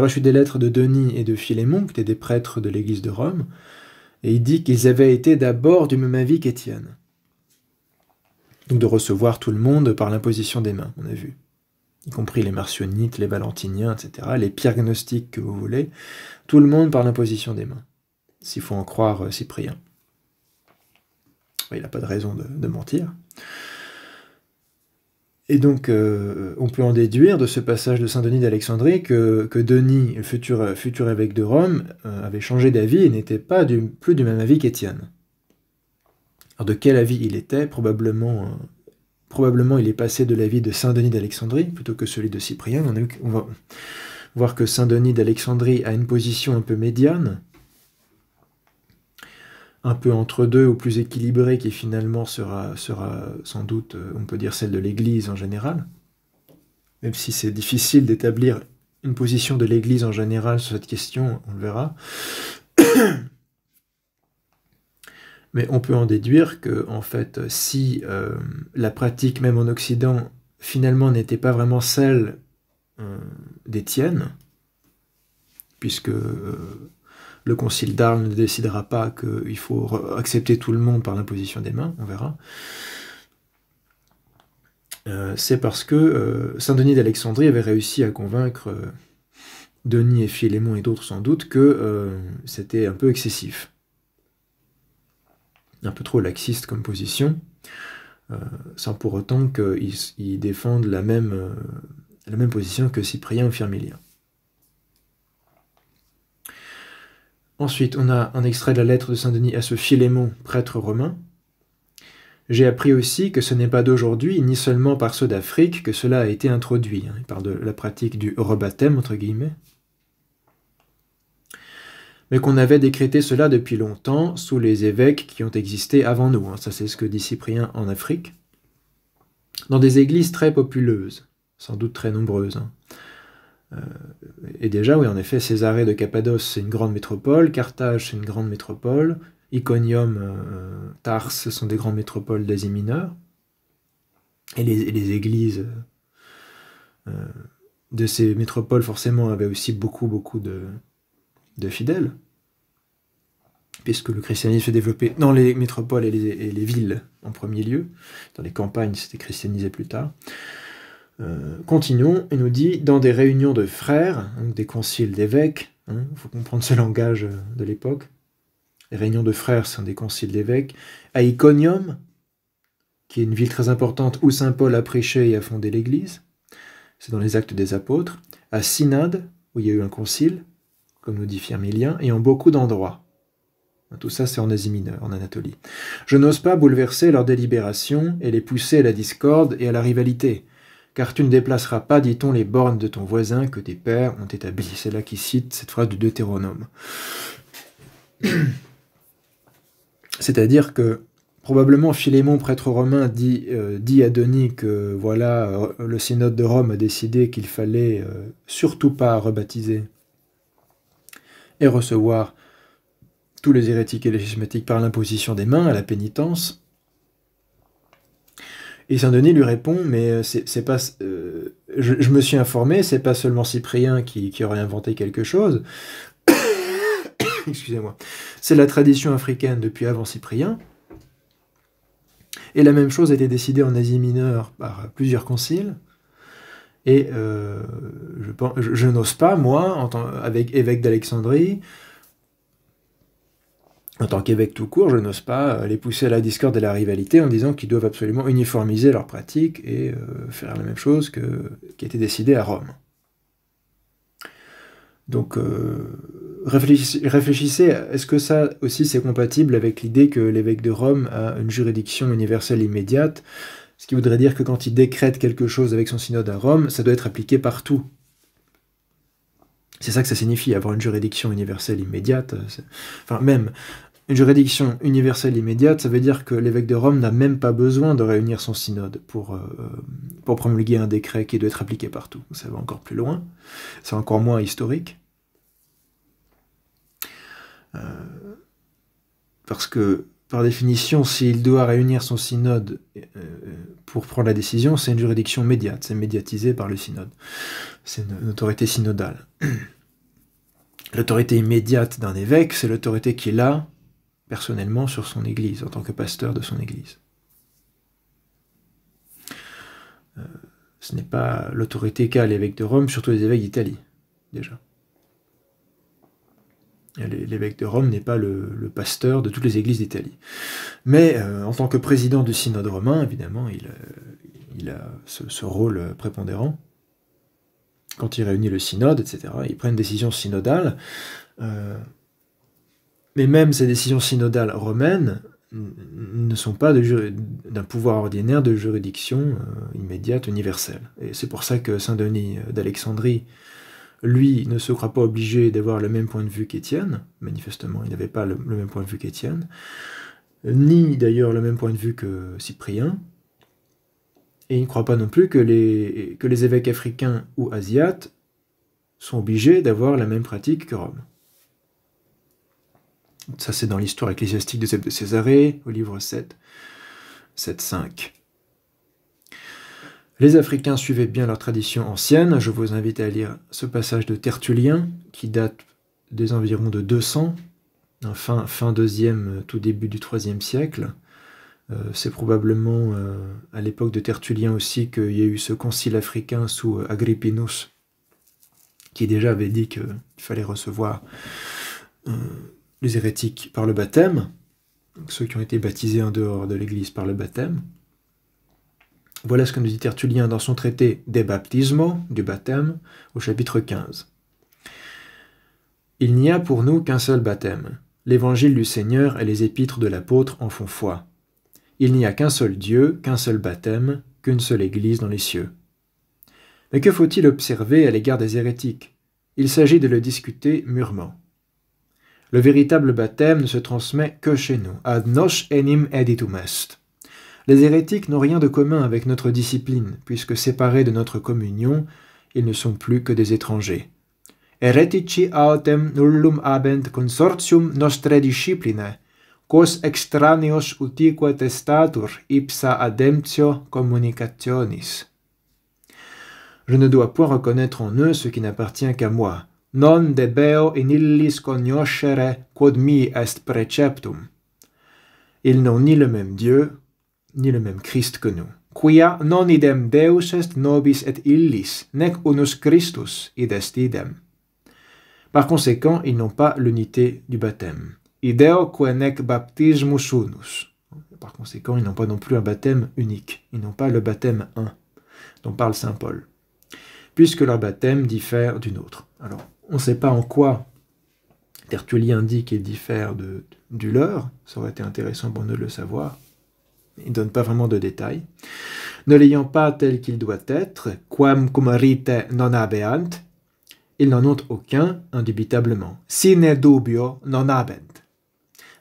Speaker 1: reçu des lettres de Denis et de Philémon, qui étaient des prêtres de l'Église de Rome, et il dit qu'ils avaient été d'abord du même avis qu'Étienne. Donc de recevoir tout le monde par l'imposition des mains, on a vu. Y compris les marcionites, les valentiniens, etc., les pires gnostiques que vous voulez, tout le monde par l'imposition des mains, s'il faut en croire Cyprien. Il n'a pas de raison de mentir. Et donc, on peut en déduire de ce passage de Saint-Denis d'Alexandrie que Denis, le futur évêque de Rome, avait changé d'avis et n'était pas plus du même avis qu'Étienne. Alors de quel avis il était? Probablement il est passé de l'avis de Saint-Denis d'Alexandrie plutôt que celui de Cyprien. On va voir que Saint-Denis d'Alexandrie a une position un peu médiane, un peu entre deux ou plus équilibrée, qui finalement sera sans doute, on peut dire, celle de l'Église en général. Même si c'est difficile d'établir une position de l'Église en général sur cette question, on le verra. Mais on peut en déduire que, en fait, si la pratique, même en Occident, finalement n'était pas vraiment celle d'Étienne, puisque le concile d'Arles ne décidera pas qu'il faut accepter tout le monde par l'imposition des mains, on verra, c'est parce que Saint Denis d'Alexandrie avait réussi à convaincre Denis et Philémon et d'autres sans doute que c'était un peu excessif. Un peu trop laxiste comme position, sans pour autant qu'ils défendent la même position que Cyprien ou Firmilien. Ensuite, on a un extrait de la lettre de Saint-Denis à ce Philémon, prêtre romain. « J'ai appris aussi que ce n'est pas d'aujourd'hui, ni seulement par ceux d'Afrique, que cela a été introduit. » Il parle de la pratique du rebaptême, entre guillemets. Mais qu'on avait décrété cela depuis longtemps sous les évêques qui ont existé avant nous. Ça, c'est ce que dit Cyprien en Afrique. Dans des églises très populeuses, sans doute très nombreuses. Et déjà, oui, en effet, Césarée de Cappadoce, c'est une grande métropole. Carthage, c'est une grande métropole. Iconium, Tars, ce sont des grandes métropoles d'Asie mineure. Et les églises de ces métropoles, forcément, avaient aussi beaucoup de fidèles, puisque le christianisme s'est développé dans les métropoles et les villes en premier lieu. Dans les campagnes, c'était christianisé plus tard. Continuons, il nous dit, dans des réunions de frères, donc des conciles d'évêques, il faut comprendre ce langage de l'époque, les réunions de frères sont des conciles d'évêques, à Iconium, qui est une ville très importante où saint Paul a prêché et a fondé l'église, c'est dans les Actes des Apôtres, à Synode, où il y a eu un concile, comme nous dit Firmilien, et en beaucoup d'endroits. Tout ça, c'est en Asie mineure, en Anatolie. Je n'ose pas bouleverser leurs délibérations et les pousser à la discorde et à la rivalité, car tu ne déplaceras pas, dit-on, les bornes de ton voisin que tes pères ont établies. C'est là qu'il cite cette phrase du Deutéronome. C'est-à-dire que, probablement, Philémon, prêtre romain, dit à Denis que, voilà, le synode de Rome a décidé qu'il fallait surtout pas rebaptiser et recevoir tous les hérétiques et les schismatiques par l'imposition des mains à la pénitence. Et Saint-Denis lui répond, mais c'est pas, je me suis informé, c'est pas seulement Cyprien qui aurait inventé quelque chose, excusez-moi, c'est la tradition africaine depuis avant Cyprien, et la même chose a été décidée en Asie mineure par plusieurs conciles, et je n'ose pas, moi, avec évêque d'Alexandrie, en tant qu'évêque tout court, je n'ose pas les pousser à la discorde et à la rivalité en disant qu'ils doivent absolument uniformiser leurs pratiques et faire la même chose qui a été décidé à Rome. Donc, réfléchissez, est-ce que ça aussi c'est compatible avec l'idée que l'évêque de Rome a une juridiction universelle immédiate, ce qui voudrait dire que quand il décrète quelque chose avec son synode à Rome, ça doit être appliqué partout. C'est ça que ça signifie, avoir une juridiction universelle immédiate. Enfin, même une juridiction universelle immédiate, ça veut dire que l'évêque de Rome n'a même pas besoin de réunir son synode pour promulguer un décret qui doit être appliqué partout. Ça va encore plus loin, c'est encore moins historique. Parce que, par définition, s'il doit réunir son synode pour prendre la décision, c'est une juridiction médiate, c'est médiatisé par le synode. C'est une autorité synodale. L'autorité immédiate d'un évêque, c'est l'autorité qu'il a personnellement sur son église, en tant que pasteur de son église. Ce n'est pas l'autorité qu'a l'évêque de Rome, surtout les évêques d'Italie, déjà. L'évêque de Rome n'est pas le pasteur de toutes les églises d'Italie. Mais en tant que président du synode romain, évidemment, il a ce rôle prépondérant. Quand il réunit le synode, etc., il prend une décision synodale. Mais même ces décisions synodales romaines ne sont pas d'un pouvoir ordinaire de juridiction immédiate, universelle. Et c'est pour ça que Saint Denis d'Alexandrie, lui, ne se croit pas obligé d'avoir le même point de vue qu'Étienne. Manifestement, il n'avait pas le même point de vue qu'Étienne. Ni d'ailleurs le même point de vue que Cyprien. Et il ne croit pas non plus que les évêques africains ou asiates sont obligés d'avoir la même pratique que Rome. Ça, c'est dans l'histoire ecclésiastique de Césarée, au livre 7, 7-5. Les Africains suivaient bien leur tradition ancienne. Je vous invite à lire ce passage de Tertullien, qui date des environs de 200, fin 2e, tout début du 3e siècle. C'est probablement à l'époque de Tertullien aussi qu'il y a eu ce concile africain sous Agrippinus, qui déjà avait dit qu'il fallait recevoir les hérétiques par le baptême, ceux qui ont été baptisés en dehors de l'Église par le baptême. Voilà ce que nous dit Tertullien dans son traité De Baptismo, du baptême, au chapitre 15. Il n'y a pour nous qu'un seul baptême. L'évangile du Seigneur et les épîtres de l'apôtre en font foi. Il n'y a qu'un seul Dieu, qu'un seul baptême, qu'une seule Église dans les cieux. Mais que faut-il observer à l'égard des hérétiques? Il s'agit de le discuter mûrement. Le véritable baptême ne se transmet que chez nous. Ad nos enim editum est. Les hérétiques n'ont rien de commun avec notre discipline, puisque séparés de notre communion, ils ne sont plus que des étrangers. Heretici autem nullum habent consortium nostre disciplinae, quos extraneos utique testatur ipsa ademptio communicationis. Je ne dois point reconnaître en eux ce qui n'appartient qu'à moi. Non debeo in illis cognoscere quod mi est preceptum. Ils n'ont ni le même Dieu, ni le même Christ que nous. Quia non idem Deus est nobis et illis, nec unus Christus id est idem. Par conséquent, ils n'ont pas l'unité du baptême. Ideo que nec baptismus unus. Par conséquent, ils n'ont pas non plus un baptême unique. Ils n'ont pas le baptême un, dont parle saint Paul, puisque leur baptême diffère du nôtre. Alors, on ne sait pas en quoi Tertullien dit qu'il diffère du leur, ça aurait été intéressant pour nous de le savoir. Il ne donne pas vraiment de détails. Ne l'ayant pas tel qu'il doit être, quam cum rite non habeant, ils n'en ont aucun, indubitablement. Sine dubio non habent.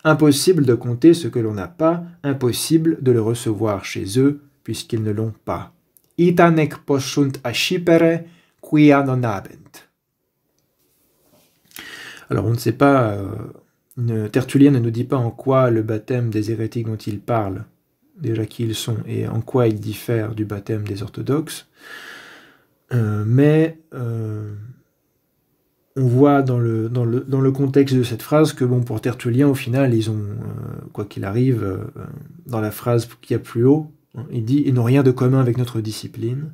Speaker 1: Impossible de compter ce que l'on n'a pas, impossible de le recevoir chez eux, puisqu'ils ne l'ont pas. Ita nec possunt ascipere, quia non habent. Alors on ne sait pas, Tertullien ne nous dit pas en quoi le baptême des hérétiques dont il parle, déjà qui ils sont, et en quoi il diffère du baptême des orthodoxes, mais on voit dans le contexte de cette phrase que, bon, pour Tertullien, au final, ils ont, quoi qu'il arrive, dans la phrase qu'il y a plus haut, hein, il dit « Ils n'ont rien de commun avec notre discipline,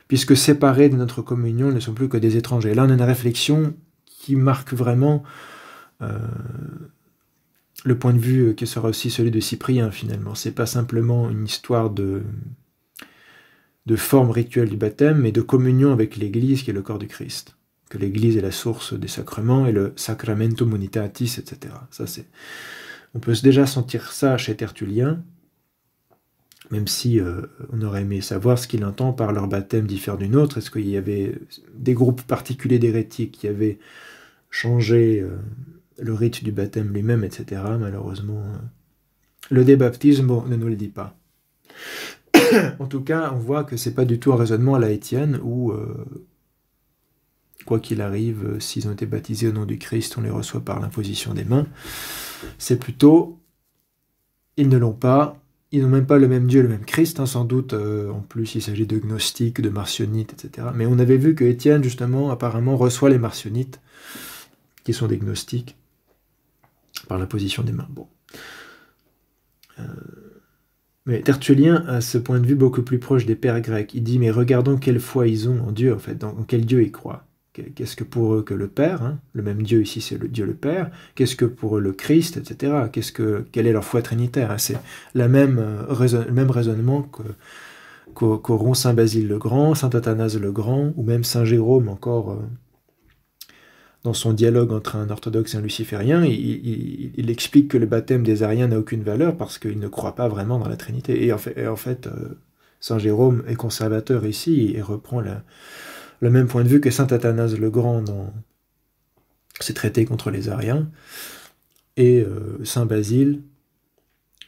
Speaker 1: puisque séparés de notre communion, ils ne sont plus que des étrangers. » Là, on a une réflexion qui marque vraiment le point de vue qui sera aussi celui de Cyprien, finalement. C'est pas simplement une histoire de forme rituelle du baptême, mais de communion avec l'Église, qui est le corps du Christ. Que l'Église est la source des sacrements, et le sacramentum unitatis, etc. Ça, on peut déjà sentir ça chez Tertullien, même si on aurait aimé savoir ce qu'il entend par leur baptême diffère d'une autre. Est-ce qu'il y avait des groupes particuliers d'hérétiques qui avaient changé le rite du baptême lui-même, etc. Malheureusement, le débaptisme ne nous le dit pas. En tout cas, on voit que c'est pas du tout un raisonnement à la Étienne où, quoi qu'il arrive, s'ils ont été baptisés au nom du Christ, on les reçoit par l'imposition des mains. C'est plutôt, ils ne l'ont pas, ils n'ont même pas le même Dieu, le même Christ, hein, sans doute, en plus il s'agit de gnostiques, de marcionites, etc. Mais on avait vu que Étienne, justement, apparemment, reçoit les marcionites, qui sont des gnostiques, par l'imposition des mains. Bon. Mais Tertullien a ce point de vue beaucoup plus proche des pères grecs. Il dit, mais regardons quelle foi ils ont en Dieu, en fait, en quel Dieu ils croient. Qu'est-ce que pour eux que le Père, hein, le même Dieu ici c'est le Dieu le Père, qu'est-ce que pour eux le Christ, etc. Quelle est leur foi trinitaire, hein. C'est le même raisonnement qu'auront Saint Basile le Grand, Saint Athanase le Grand, ou même Saint Jérôme encore, dans son dialogue entre un orthodoxe et un luciférien, il explique que le baptême des Ariens n'a aucune valeur parce qu'ils ne croient pas vraiment dans la Trinité. Et en fait Saint Jérôme est conservateur ici et reprend le même point de vue que Saint Athanase le Grand dans ses traités contre les Ariens, et Saint Basile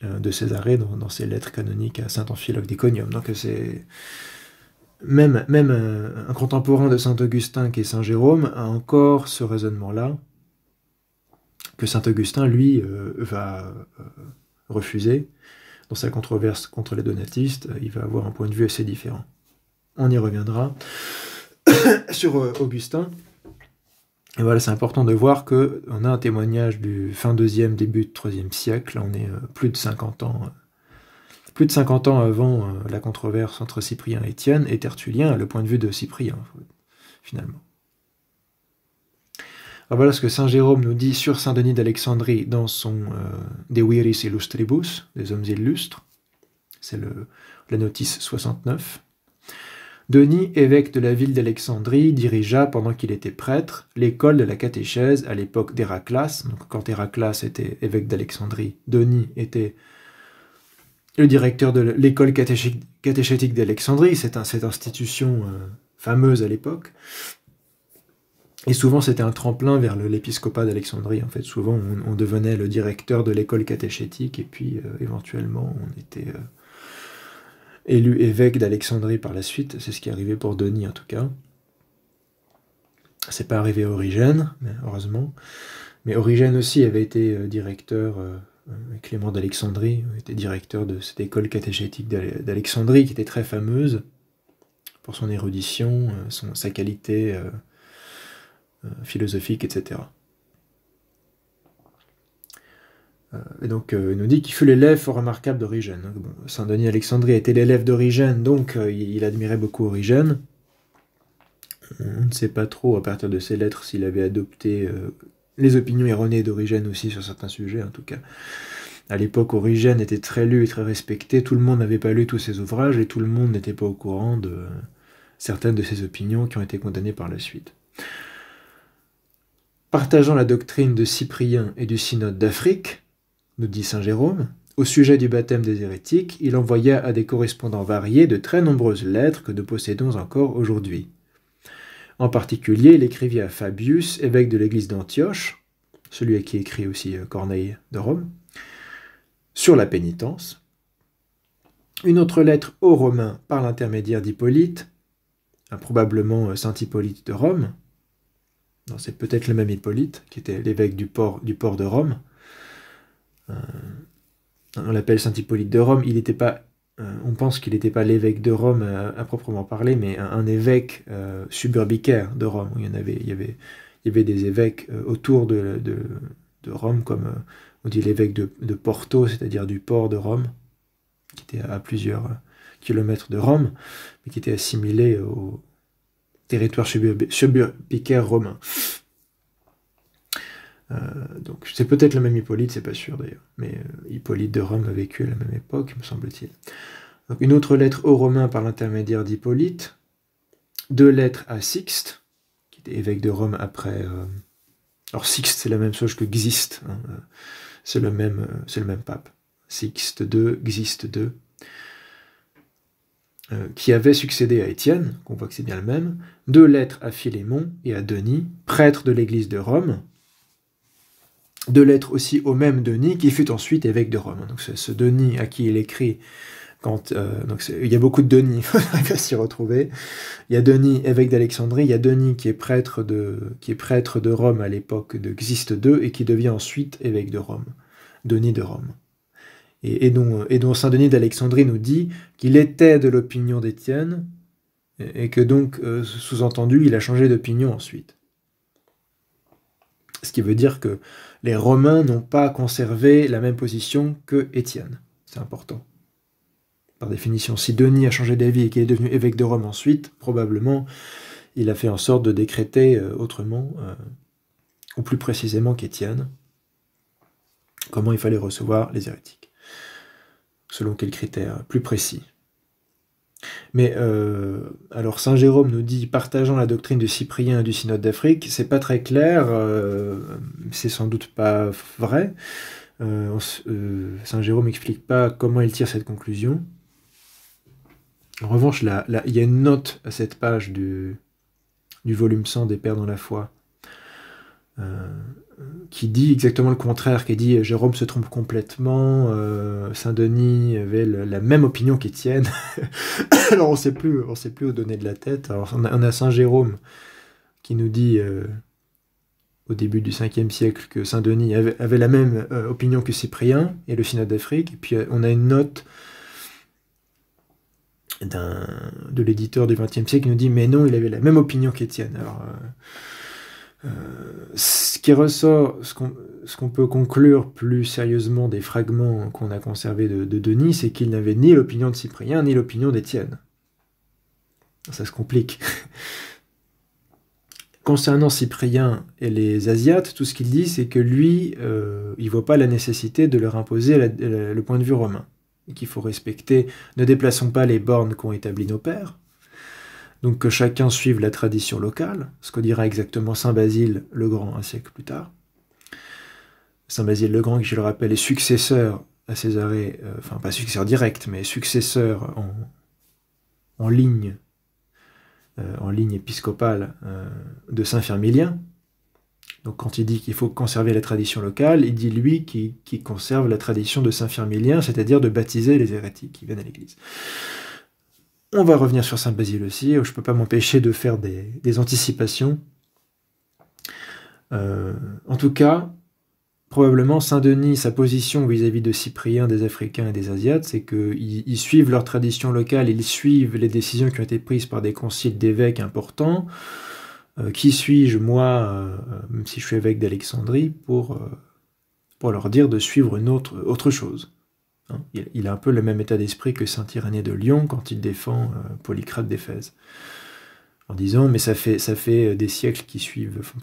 Speaker 1: de Césarée dans ses lettres canoniques à Saint Amphiloque d'Iconium. Donc c'est même un contemporain de Saint Augustin qui est Saint Jérôme a encore ce raisonnement-là, que Saint Augustin, lui, va refuser. Dans sa controverse contre les donatistes, il va avoir un point de vue assez différent. On y reviendra. Sur Augustin, et voilà, c'est important de voir qu'on a un témoignage du fin 2e, début 3e siècle. On est plus de 50 ans avant la controverse entre Cyprien et Étienne, et Tertullien a le point de vue de Cyprien, finalement. Alors voilà ce que Saint Jérôme nous dit sur Saint Denis d'Alexandrie dans son De Viris Illustribus, des hommes illustres. C'est la notice 69. Denis, évêque de la ville d'Alexandrie, dirigea, pendant qu'il était prêtre, l'école de la catéchèse à l'époque d'Héraclas. Donc, quand Héraclas était évêque d'Alexandrie, Denis était le directeur de l'école catéchétique d'Alexandrie. C'est cette institution fameuse à l'époque. Et souvent, c'était un tremplin vers l'épiscopat d'Alexandrie. En fait, souvent, on devenait le directeur de l'école catéchétique, et puis, éventuellement, on était élu évêque d'Alexandrie par la suite. C'est ce qui est arrivé pour Denis, en tout cas. C'est pas arrivé à Origène, mais heureusement. Mais Origène aussi avait été directeur, Clément d'Alexandrie était directeur de cette école catéchétique d'Alexandrie, qui était très fameuse pour son érudition, sa qualité philosophique, etc. Et donc, il nous dit qu'il fut l'élève fort remarquable d'Origène. Bon, Saint Denis d'Alexandrie était l'élève d'Origène, donc il admirait beaucoup Origène. On ne sait pas trop, à partir de ses lettres, s'il avait adopté les opinions erronées d'Origène aussi sur certains sujets, en tout cas. À l'époque, Origène était très lu et très respecté. Tout le monde n'avait pas lu tous ses ouvrages, et tout le monde n'était pas au courant de certaines de ses opinions qui ont été condamnées par la suite. Partageant la doctrine de Cyprien et du synode d'Afrique, nous dit saint Jérôme, au sujet du baptême des hérétiques, il envoya à des correspondants variés de très nombreuses lettres que nous possédons encore aujourd'hui. En particulier, il écrivit à Fabius, évêque de l'église d'Antioche, celui à qui écrit aussi Corneille de Rome, sur la pénitence. Une autre lettre aux Romains par l'intermédiaire d'Hippolyte, probablement saint Hippolyte de Rome. Non, c'est peut-être le même Hippolyte, qui était l'évêque du port de Rome. On l'appelle saint Hippolyte de Rome. Il n'était pas, on pense qu'il n'était pas l'évêque de Rome à proprement parler, mais un évêque suburbicaire de Rome. Il y il y avait des évêques autour de Rome, comme on dit l'évêque de Porto, c'est-à-dire du port de Rome, qui était à plusieurs kilomètres de Rome, mais qui était assimilé au territoire suburbicaire romain. Donc c'est peut-être le même Hippolyte, c'est pas sûr d'ailleurs, mais Hippolyte de Rome a vécu à la même époque, me semble-t-il. Donc, une autre lettre aux Romains par l'intermédiaire d'Hippolyte, 2 lettres à Sixte, qui était évêque de Rome après... Alors Sixte, c'est la même chose que Xiste, hein, c'est le même pape. Sixte II, Xiste II, qui avait succédé à Étienne, qu'on voit que c'est bien le même, 2 lettres à Philémon et à Denis, prêtre de l'église de Rome, 2 lettres aussi au même Denis, qui fut ensuite évêque de Rome. Donc c'est ce Denis à qui il écrit, donc il y a beaucoup de Denis, il faudrait bien s'y retrouver. Il y a Denis, évêque d'Alexandrie, il y a Denis qui est prêtre de Rome à l'époque de Xiste II, et qui devient ensuite évêque de Rome, Denis de Rome. Et dont saint Denis d'Alexandrie nous dit qu'il était de l'opinion d'Étienne, et que donc, sous-entendu, il a changé d'opinion ensuite. Ce qui veut dire que les Romains n'ont pas conservé la même position que Étienne. C'est important. Par définition, si Denis a changé d'avis et qu'il est devenu évêque de Rome ensuite, probablement, il a fait en sorte de décréter autrement, ou plus précisément qu'Étienne, comment il fallait recevoir les hérétiques. Selon quels critères plus précis. Mais alors Saint Jérôme nous dit, partageant la doctrine de Cyprien et du synode d'Afrique, c'est pas très clair, c'est sans doute pas vrai. Saint Jérôme n'explique pas comment il tire cette conclusion. En revanche, il y a une note à cette page du volume 100 des Pères dans la foi, qui dit exactement le contraire, qui dit Jérôme se trompe complètement, Saint-Denis avait la même opinion qu'Étienne. Alors on sait plus où donner de la tête. Alors on a Saint Jérôme qui nous dit au début du 5e siècle que Saint-Denis avait la même opinion que Cyprien et le synode d'Afrique, et puis on a une note de l'éditeur du 20e siècle qui nous dit mais non, il avait la même opinion qu'Étienne. Alors ce qui ressort, ce qu'on peut conclure plus sérieusement des fragments qu'on a conservés de Denis, c'est qu'il n'avait ni l'opinion de Cyprien, ni l'opinion d'Étienne. Ça se complique. Concernant Cyprien et les Asiates, tout ce qu'il dit, c'est que lui, il ne voit pas la nécessité de leur imposer le point de vue romain. Et qu'il faut respecter, ne déplaçons pas les bornes qu'ont établi nos pères, donc que chacun suive la tradition locale, ce que dira exactement Saint Basile le Grand un siècle plus tard. Saint Basile le Grand, qui je le rappelle, est successeur à Césarée, enfin pas successeur direct, mais successeur en ligne épiscopale de Saint Firmilien. Donc quand il dit qu'il faut conserver la tradition locale, il dit lui qui conserve la tradition de Saint Firmilien, c'est-à-dire de baptiser les hérétiques qui viennent à l'Église. On va revenir sur Saint Basile aussi, je ne peux pas m'empêcher de faire des anticipations. En tout cas, probablement Saint-Denis, sa position vis-à-vis de Cyprien, des Africains et des Asiates, c'est qu'ils suivent leur tradition locale, ils suivent les décisions qui ont été prises par des conciles d'évêques importants. Qui suis-je, moi, même si je suis évêque d'Alexandrie, pour leur dire de suivre autre chose. Hein, il a un peu le même état d'esprit que saint Irénée de Lyon quand il défend Polycrate d'Éphèse. En disant, mais ça fait des siècles qui suivent, en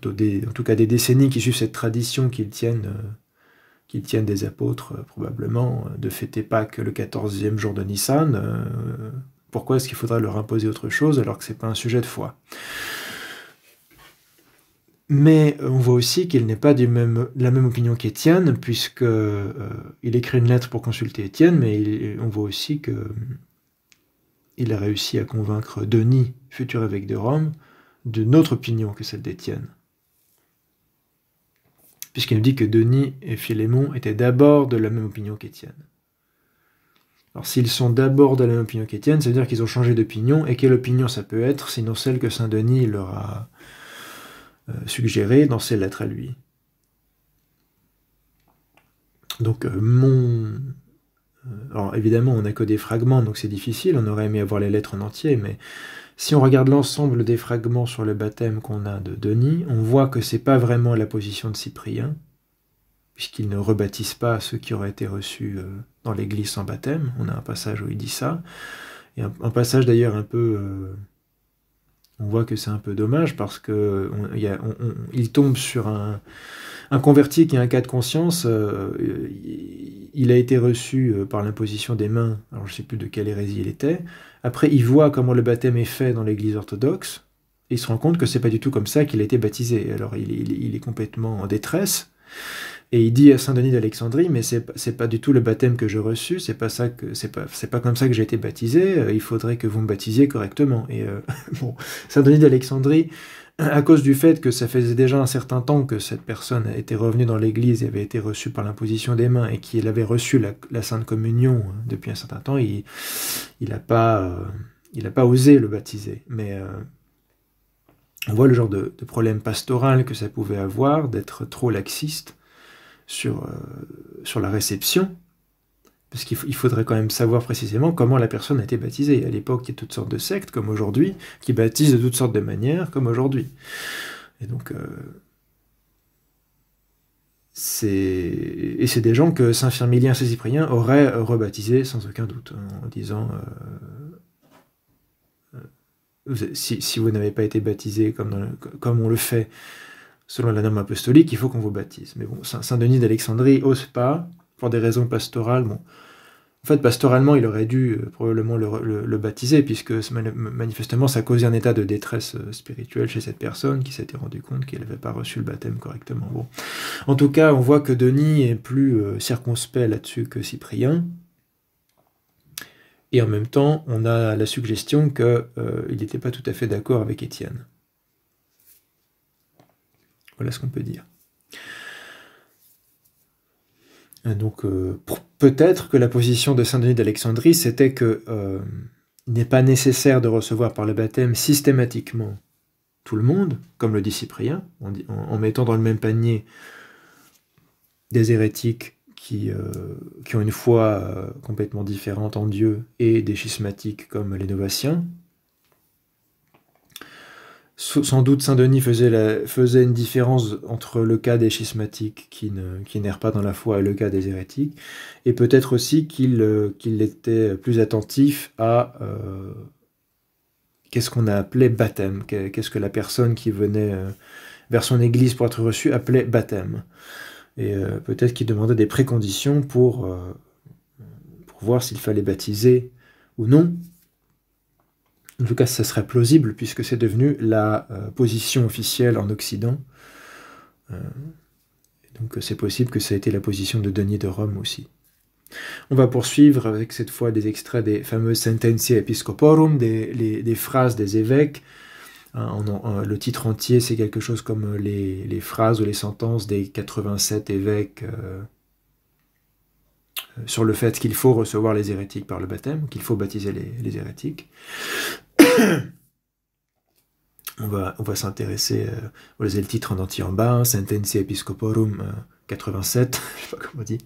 Speaker 1: tout cas des décennies qui suivent cette tradition qu'ils tiennent des apôtres, probablement, de fêter Pâques le 14e jour de Nissan. Pourquoi est-ce qu'il faudrait leur imposer autre chose alors que ce n'est pas un sujet de foi ? Mais on voit aussi qu'il n'est pas de la même opinion qu'Étienne, puisqu'il écrit une lettre pour consulter Étienne, mais on voit aussi qu'il a réussi à convaincre Denis, futur évêque de Rome, d'une autre opinion que celle d'Étienne. Puisqu'il nous dit que Denis et Philémon étaient d'abord de la même opinion qu'Étienne. Alors s'ils sont d'abord de la même opinion qu'Étienne, ça veut dire qu'ils ont changé d'opinion, et quelle opinion ça peut être, sinon celle que saint Denis leur a suggéré dans ses lettres à lui. Donc alors évidemment on n'a que des fragments, donc c'est difficile, on aurait aimé avoir les lettres en entier, mais Si on regarde l'ensemble des fragments sur le baptême qu'on a de Denis, on voit que c'est pas vraiment la position de Cyprien, puisqu'il ne rebaptise pas ceux qui auraient été reçus dans l'église sans baptême. On a un passage où il dit ça, et un passage d'ailleurs un peu... on voit que c'est un peu dommage, parce que il tombe sur un converti qui a un cas de conscience. Il a été reçu par l'imposition des mains, alors je ne sais plus de quelle hérésie il était. Après, il voit comment le baptême est fait dans l'église orthodoxe, et il se rend compte que c'est pas du tout comme ça qu'il a été baptisé. Alors il est complètement en détresse, et il dit à Saint Denis d'Alexandrie, mais c'est pas du tout le baptême que j'ai reçu, c'est pas comme ça que j'ai été baptisé, il faudrait que vous me baptisiez correctement. Et bon, Saint Denis d'Alexandrie, à cause du fait que ça faisait déjà un certain temps que cette personne était revenue dans l'église et avait été reçue par l'imposition des mains, et qu'il avait reçu la Sainte Communion depuis un certain temps, il n'a pas osé le baptiser. Mais on voit le genre de problème pastoral que ça pouvait avoir, d'être trop laxiste sur la réception, parce qu'il faudrait quand même savoir précisément comment la personne a été baptisée. À l'époque, il y a toutes sortes de sectes, comme aujourd'hui, qui baptisent de toutes sortes de manières, comme aujourd'hui. Et donc, c'est des gens que Saint Firmilien, Saint Cyprien auraient rebaptisés sans aucun doute, en disant si vous n'avez pas été baptisé comme on le fait selon la norme apostolique, il faut qu'on vous baptise. Mais bon, Saint Denis d'Alexandrie n'ose pas, pour des raisons pastorales. Bon, en fait, pastoralement, il aurait dû probablement le baptiser, puisque manifestement, ça causait un état de détresse spirituelle chez cette personne qui s'était rendu compte qu'il n'avait pas reçu le baptême correctement. Bon. En tout cas, on voit que Denis est plus circonspect là-dessus que Cyprien. Et en même temps, on a la suggestion qu'il n'était pas tout à fait d'accord avec Étienne. Voilà ce qu'on peut dire. Donc, peut-être que la position de Saint Denis d'Alexandrie, c'était que il n'est pas nécessaire de recevoir par le baptême systématiquement tout le monde, comme le dit Cyprien, en mettant dans le même panier des hérétiques qui ont une foi complètement différente en Dieu, et des schismatiques comme les Novatiens. Sans doute Saint Denis faisait une différence entre le cas des schismatiques qui n'errent pas dans la foi et le cas des hérétiques, et peut-être aussi qu'il était plus attentif à qu'est-ce qu'on a appelé baptême, qu'est-ce que la personne qui venait vers son église pour être reçue appelait baptême. Et peut-être qu'il demandait des préconditions pour voir s'il fallait baptiser ou non. En tout cas, ça serait plausible, puisque c'est devenu la position officielle en Occident. Donc c'est possible que ça ait été la position de Denis de Rome aussi. On va poursuivre avec cette fois des extraits des fameuses Sententiae Episcoporum, des phrases des évêques. Le titre entier, c'est quelque chose comme les phrases ou les sentences des 87 évêques sur le fait qu'il faut recevoir les hérétiques par le baptême, qu'il faut baptiser les hérétiques. On va s'intéresser, vous avez le titre en entier en bas, Sententiae Episcoporum 87, je sais pas comment on dit,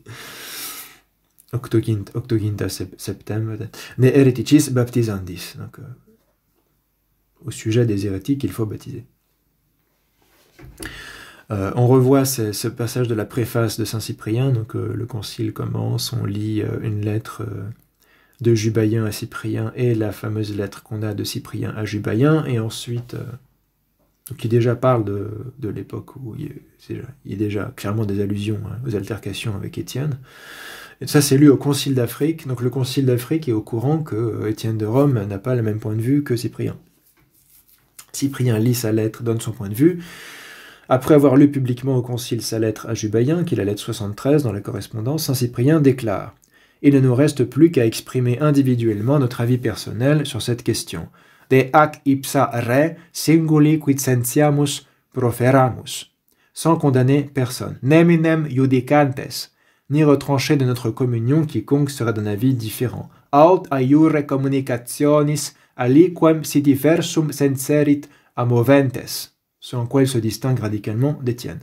Speaker 1: Octoginta septem, ne hereticis baptisandis, donc au sujet des hérétiques, il faut baptiser. On revoit ce passage de la préface de Saint Cyprien, donc le concile commence, on lit une lettre de Jubayen à Cyprien, et la fameuse lettre qu'on a de Cyprien à Jubayen, et ensuite, qui déjà parle de l'époque où il y a déjà clairement des allusions aux altercations avec Étienne. Et ça, c'est lu au Concile d'Afrique, donc le Concile d'Afrique est au courant que Étienne de Rome n'a pas le même point de vue que Cyprien. Cyprien lit sa lettre, donne son point de vue. Après avoir lu publiquement au Concile sa lettre à Jubayen, qui est la lettre 73 dans la correspondance, Saint Cyprien déclare « Il ne nous reste plus qu'à exprimer individuellement notre avis personnel sur cette question. De ac ipsa re singuli quid sentiamus proferamus. » Sans condamner personne. « Neminem judicantes. » Ni retrancher de notre communion quiconque serait d'un avis différent. « Aut aiure communicationis aliquem si diversum senserit amoventes. » Selon quoi il se distingue radicalement d'Étienne.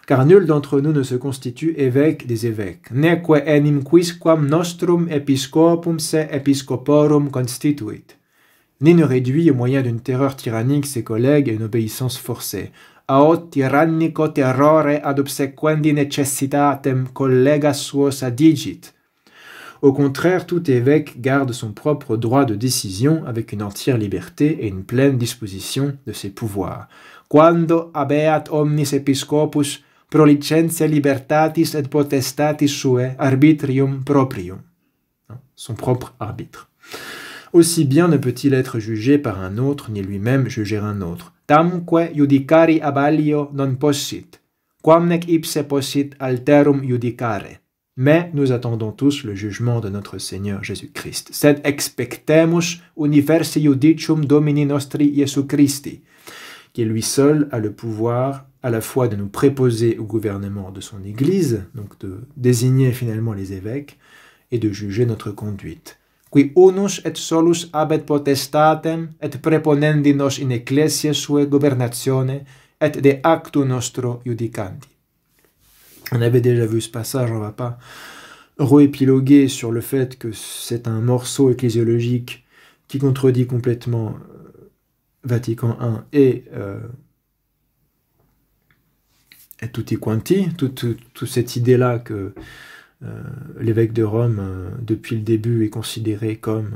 Speaker 1: Car nul d'entre nous ne se constitue évêque des évêques. Neque enim quisquam nostrum episcopum se episcoporum constituit. ni ne réduit au moyen d'une terreur tyrannique ses collègues à une obéissance forcée. Aut tyrannico terrore ad obsequendi necessitatem collega suos adigit. Au contraire, tout évêque garde son propre droit de décision avec une entière liberté et une pleine disposition de ses pouvoirs. Quando habeat omnis episcopus pro licentia libertatis et potestatis suae arbitrium proprium. Son propre arbitre. Aussi bien ne peut-il être jugé par un autre, ni lui-même juger un autre. Tamque judicari ab alio non possit, quam nec ipse possit alterum judicare. Mais nous attendons tous le jugement de notre Seigneur Jésus-Christ. Sed expectemus universi judicium Domini nostri Jesu Christi, qui lui seul a le pouvoir à la fois de nous préposer au gouvernement de son Église, donc de désigner finalement les évêques, et de juger notre conduite. Qui unus et solus habet potestatem, et preponendi nos in ecclesia sue gobernatione, et de actu nostro judicandi. On avait déjà vu ce passage, on ne va pas re-épiloguer sur le fait que c'est un morceau ecclésiologique qui contredit complètement Vatican I et tutti quanti, toute cette idée-là que l'évêque de Rome, depuis le début, est considéré comme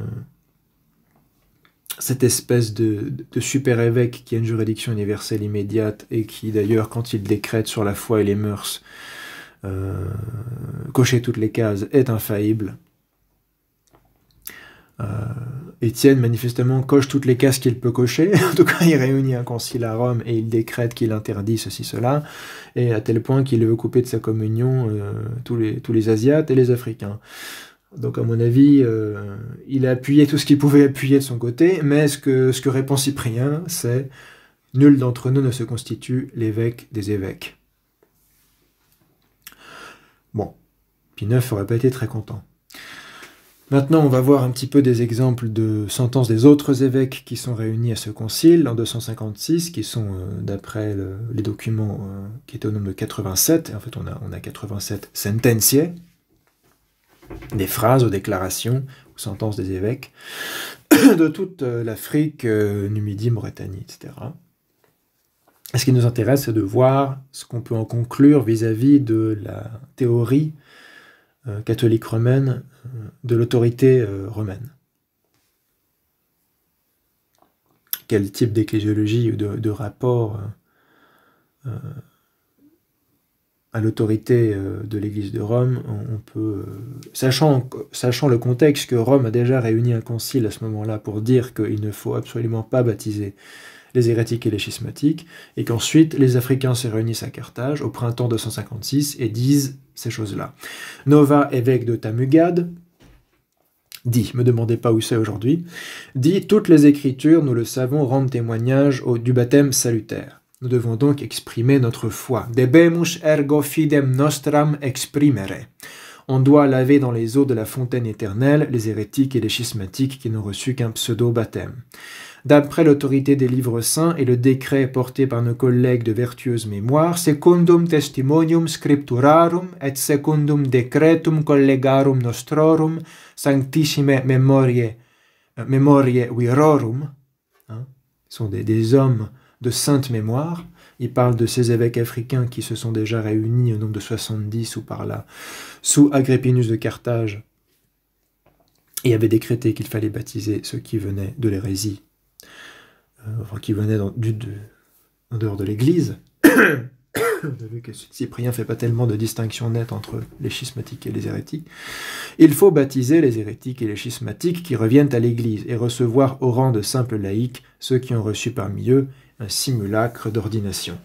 Speaker 1: cette espèce de super-évêque qui a une juridiction universelle immédiate et qui, d'ailleurs, quand il décrète sur la foi et les mœurs, cocher toutes les cases, est infaillible. Étienne, manifestement, coche toutes les cases qu'il peut cocher. En tout cas, il réunit un concile à Rome et il décrète qu'il interdit ceci, cela, et à tel point qu'il veut couper de sa communion tous les Asiates et les Africains. Donc, à mon avis, il a appuyé tout ce qu'il pouvait appuyer de son côté, mais ce que répond Cyprien, c'est « Nul d'entre nous ne se constitue l'évêque des évêques ». Bon, Pie IX n'aurait pas été très content. Maintenant, on va voir un petit peu des exemples de sentences des autres évêques qui sont réunis à ce concile en 256, qui sont, d'après les documents, qui étaient au nombre de 87. En fait, on a 87 sententiae, des phrases ou déclarations ou sentences des évêques de toute l'Afrique, Numidie, Mauritanie, etc. Ce qui nous intéresse, c'est de voir ce qu'on peut en conclure vis-à-vis de la théorie catholique romaine, de l'autorité romaine. Quel type d'ecclésiologie ou de rapport à l'autorité de l'Église de Rome on peut, sachant le contexte que Rome a déjà réuni un concile à ce moment-là pour dire qu'il ne faut absolument pas baptiser les hérétiques et les schismatiques, et qu'ensuite les Africains se réunissent à Carthage au printemps 256 et disent ces choses-là. Nova, évêque de Tamugad, dit, me demandez pas où c'est aujourd'hui, dit « Toutes les Écritures, nous le savons, rendent témoignage du baptême salutaire. Nous devons donc exprimer notre foi. Debemus ergo fidem nostram exprimere. On doit laver dans les eaux de la fontaine éternelle les hérétiques et les schismatiques qui n'ont reçu qu'un pseudo-baptême. D'après l'autorité des livres saints et le décret porté par nos collègues de vertueuse mémoire, secundum testimonium scripturarum et secundum decretum collegarum nostrorum sanctissime memoriae virorum, sont des hommes de sainte mémoire. Il parle de ces évêques africains qui se sont déjà réunis au nombre de 70 ou par là, sous Agrippinus de Carthage, et avaient décrété qu'il fallait baptiser ceux qui venaient de l'hérésie, enfin qui venaient en dehors de l'Église. On a vu que Cyprien ne fait pas tellement de distinction nette entre les schismatiques et les hérétiques. Il faut baptiser les hérétiques et les schismatiques qui reviennent à l'Église et recevoir au rang de simples laïcs ceux qui ont reçu parmi eux un simulacre d'ordination.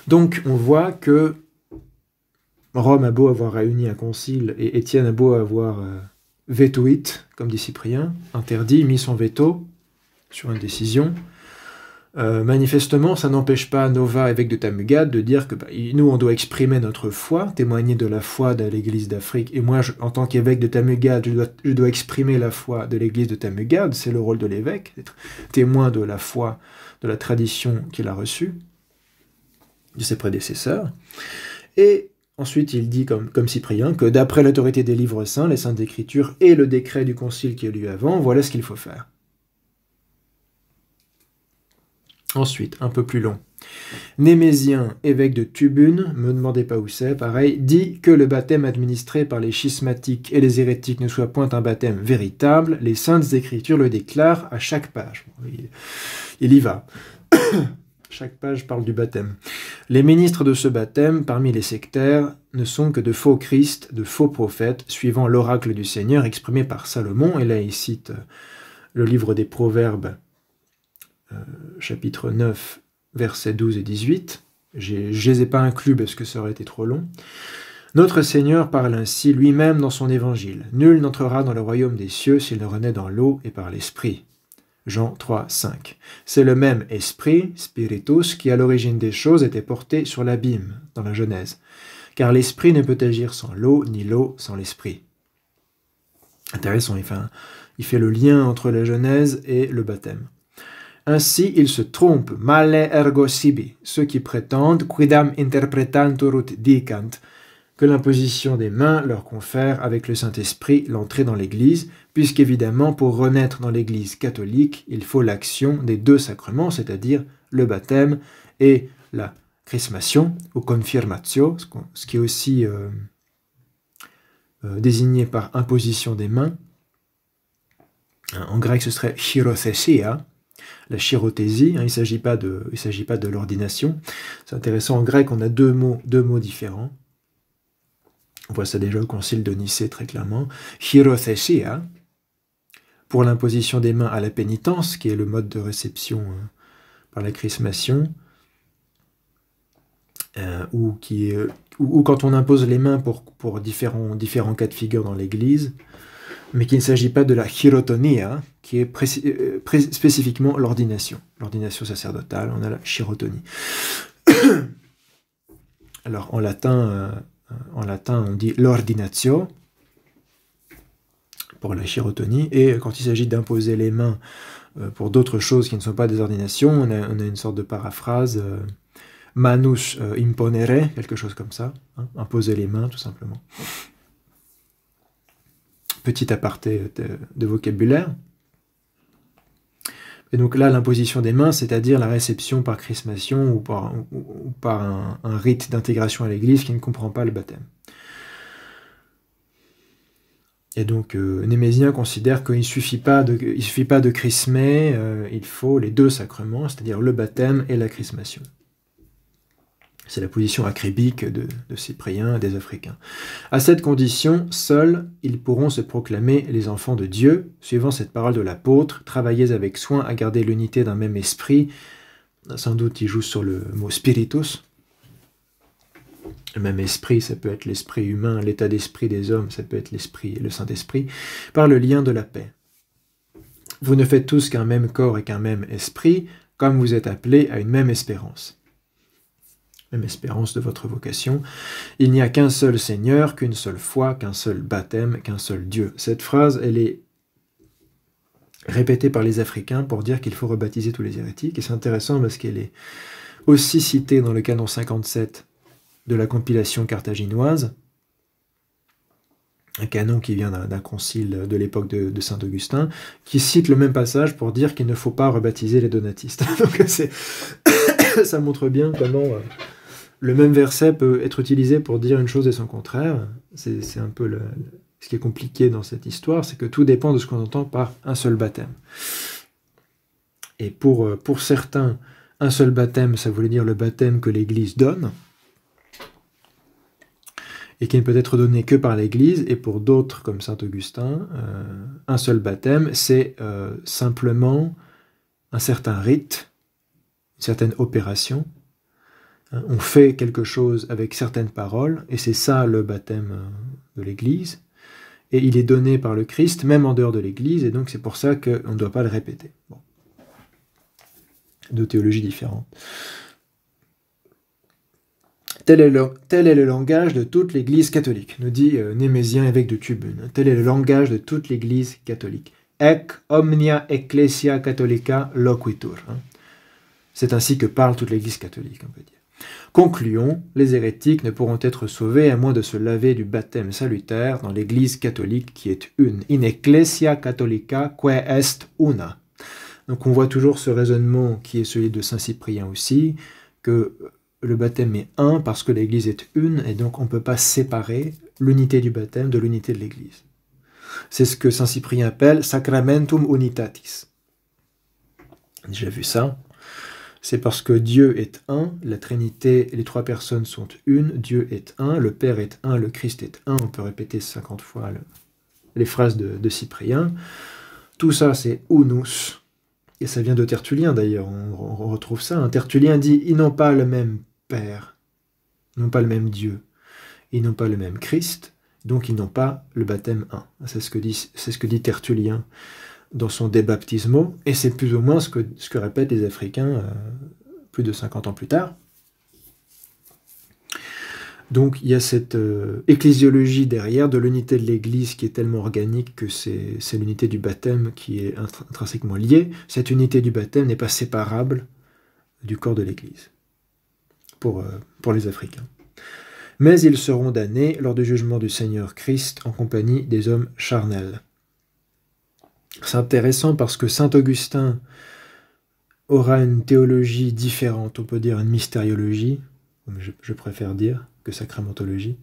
Speaker 1: Donc on voit que Rome a beau avoir réuni un concile et Étienne a beau avoir vetoit, comme dit Cyprien, interdit, mis son veto sur une décision. Manifestement, ça n'empêche pas Nova, évêque de Tamugad, de dire que nous, on doit exprimer notre foi, témoigner de la foi de l'Église d'Afrique. Et moi, en tant qu'évêque de Tamugad, je dois exprimer la foi de l'Église de Tamugad. C'est le rôle de l'évêque, d'être témoin de la foi, de la tradition qu'il a reçue, de ses prédécesseurs. Et ensuite, il dit, comme Cyprien, que d'après l'autorité des livres saints, les Saintes Écritures et le décret du concile qui a eu lieu avant, voilà ce qu'il faut faire. Ensuite, un peu plus long. Némésien, évêque de Tubune, me demandez pas où c'est, pareil, dit que le baptême administré par les schismatiques et les hérétiques ne soit point un baptême véritable. Les Saintes Écritures le déclarent à chaque page. Il y va. Chaque page parle du baptême. Les ministres de ce baptême, parmi les sectaires, ne sont que de faux Christ, de faux prophètes, suivant l'oracle du Seigneur exprimé par Salomon. Et là, il cite le livre des Proverbes, chapitre 9, versets 12 et 18. Je ne les ai pas inclus parce que ça aurait été trop long. Notre Seigneur parle ainsi lui-même dans son évangile. Nul n'entrera dans le royaume des cieux s'il ne renaît dans l'eau et par l'esprit. Jean 3, 5. C'est le même esprit, spiritus, qui à l'origine des choses était porté sur l'abîme, dans la Genèse. Car l'esprit ne peut agir sans l'eau, ni l'eau sans l'esprit. Intéressant, il fait le lien entre la Genèse et le baptême. Ainsi, ils se trompent, male ergo sibi, ceux qui prétendent, quidam interpretantur ut dicant, que l'imposition des mains leur confère avec le Saint-Esprit l'entrée dans l'Église, puisqu'évidemment, pour renaître dans l'Église catholique, il faut l'action des deux sacrements, c'est-à-dire le baptême et la chrismation, ou confirmatio, ce qui est aussi désigné par imposition des mains. En grec, ce serait chirothesia, la chirotésie, il ne s'agit pas de l'ordination. C'est intéressant, en grec, on a deux mots différents. On voit ça déjà au concile de Nicée très clairement. Chirothesia, pour l'imposition des mains à la pénitence, qui est le mode de réception par la chrismation, ou quand on impose les mains pour différents cas de figure dans l'Église, mais qu'il ne s'agit pas de la chirotonia, qui est spécifiquement l'ordination sacerdotale, on a la chirotonie. Alors en latin, on dit l'ordinatio pour la chirotonie, et quand il s'agit d'imposer les mains pour d'autres choses qui ne sont pas des ordinations, on a une sorte de paraphrase, manus imponere, quelque chose comme ça, hein, imposer les mains tout simplement. Petit aparté de vocabulaire. Et donc là, l'imposition des mains, c'est-à-dire la réception par chrismation ou par un rite d'intégration à l'Église qui ne comprend pas le baptême. Et donc, Némésien considère qu'il ne suffit pas de chrismer, il faut les deux sacrements, c'est-à-dire le baptême et la chrismation. C'est la position acrébique de Cyprien et des Africains. À cette condition, seuls ils pourront se proclamer les enfants de Dieu, suivant cette parole de l'apôtre, travaillez avec soin à garder l'unité d'un même esprit. Sans doute, il joue sur le mot spiritus. Le même esprit, ça peut être l'esprit humain, l'état d'esprit des hommes, ça peut être l'esprit, le Saint-Esprit, par le lien de la paix. Vous ne faites tous qu'un même corps et qu'un même esprit, comme vous êtes appelés à une même espérance. Même espérance de votre vocation. Il n'y a qu'un seul Seigneur, qu'une seule foi, qu'un seul baptême, qu'un seul Dieu. Cette phrase, elle est répétée par les Africains pour dire qu'il faut rebaptiser tous les hérétiques. Et c'est intéressant parce qu'elle est aussi citée dans le canon 57 de la compilation carthaginoise, un canon qui vient d'un concile de l'époque de saint Augustin, qui cite le même passage pour dire qu'il ne faut pas rebaptiser les donatistes. Donc ça montre bien comment le même verset peut être utilisé pour dire une chose et son contraire. C'est un peu ce qui est compliqué dans cette histoire, c'est que tout dépend de ce qu'on entend par un seul baptême. Et pour certains, un seul baptême, ça voulait dire le baptême que l'Église donne, et qui ne peut être donné que par l'Église, et pour d'autres, comme saint Augustin, un seul baptême, c'est simplement un certain rite, une certaine opération. On fait quelque chose avec certaines paroles, et c'est ça le baptême de l'Église, et il est donné par le Christ, même en dehors de l'Église, et donc c'est pour ça qu'on ne doit pas le répéter. Bon. Deux théologies différentes. Tel est le langage de toute l'Église catholique, nous dit Némésien, évêque de Tubune. Tel est le langage de toute l'Église catholique. Ec omnia ecclesia catholica loquitur. C'est ainsi que parle toute l'Église catholique, on peut dire. Concluons, les hérétiques ne pourront être sauvés à moins de se laver du baptême salutaire dans l'Église catholique qui est une. In ecclesia catholica que est una. Donc on voit toujours ce raisonnement qui est celui de Saint Cyprien aussi, que le baptême est un parce que l'Église est une, et donc on ne peut pas séparer l'unité du baptême de l'unité de l'Église. C'est ce que Saint Cyprien appelle sacramentum unitatis. J'ai vu ça. C'est parce que Dieu est un, la Trinité, les trois personnes sont une, Dieu est un, le Père est un, le Christ est un. On peut répéter 50 fois les phrases de Cyprien. Tout ça, c'est unus. Et ça vient de Tertullien d'ailleurs, on retrouve ça. Un Tertullien dit, ils n'ont pas le même Père, ils n'ont pas le même Dieu, ils n'ont pas le même Christ, donc ils n'ont pas le baptême un. C'est ce que dit Tertullien dans son De Baptismo, et c'est plus ou moins ce que répètent les Africains plus de 50 ans plus tard. Donc il y a cette ecclésiologie derrière de l'unité de l'Église qui est tellement organique que c'est l'unité du baptême qui est intrinsèquement liée. Cette unité du baptême n'est pas séparable du corps de l'Église pour les Africains. Mais ils seront damnés lors du jugement du Seigneur Christ en compagnie des hommes charnels. C'est intéressant parce que saint Augustin aura une théologie différente, on peut dire une mystériologie, je préfère dire, que sacramentologie.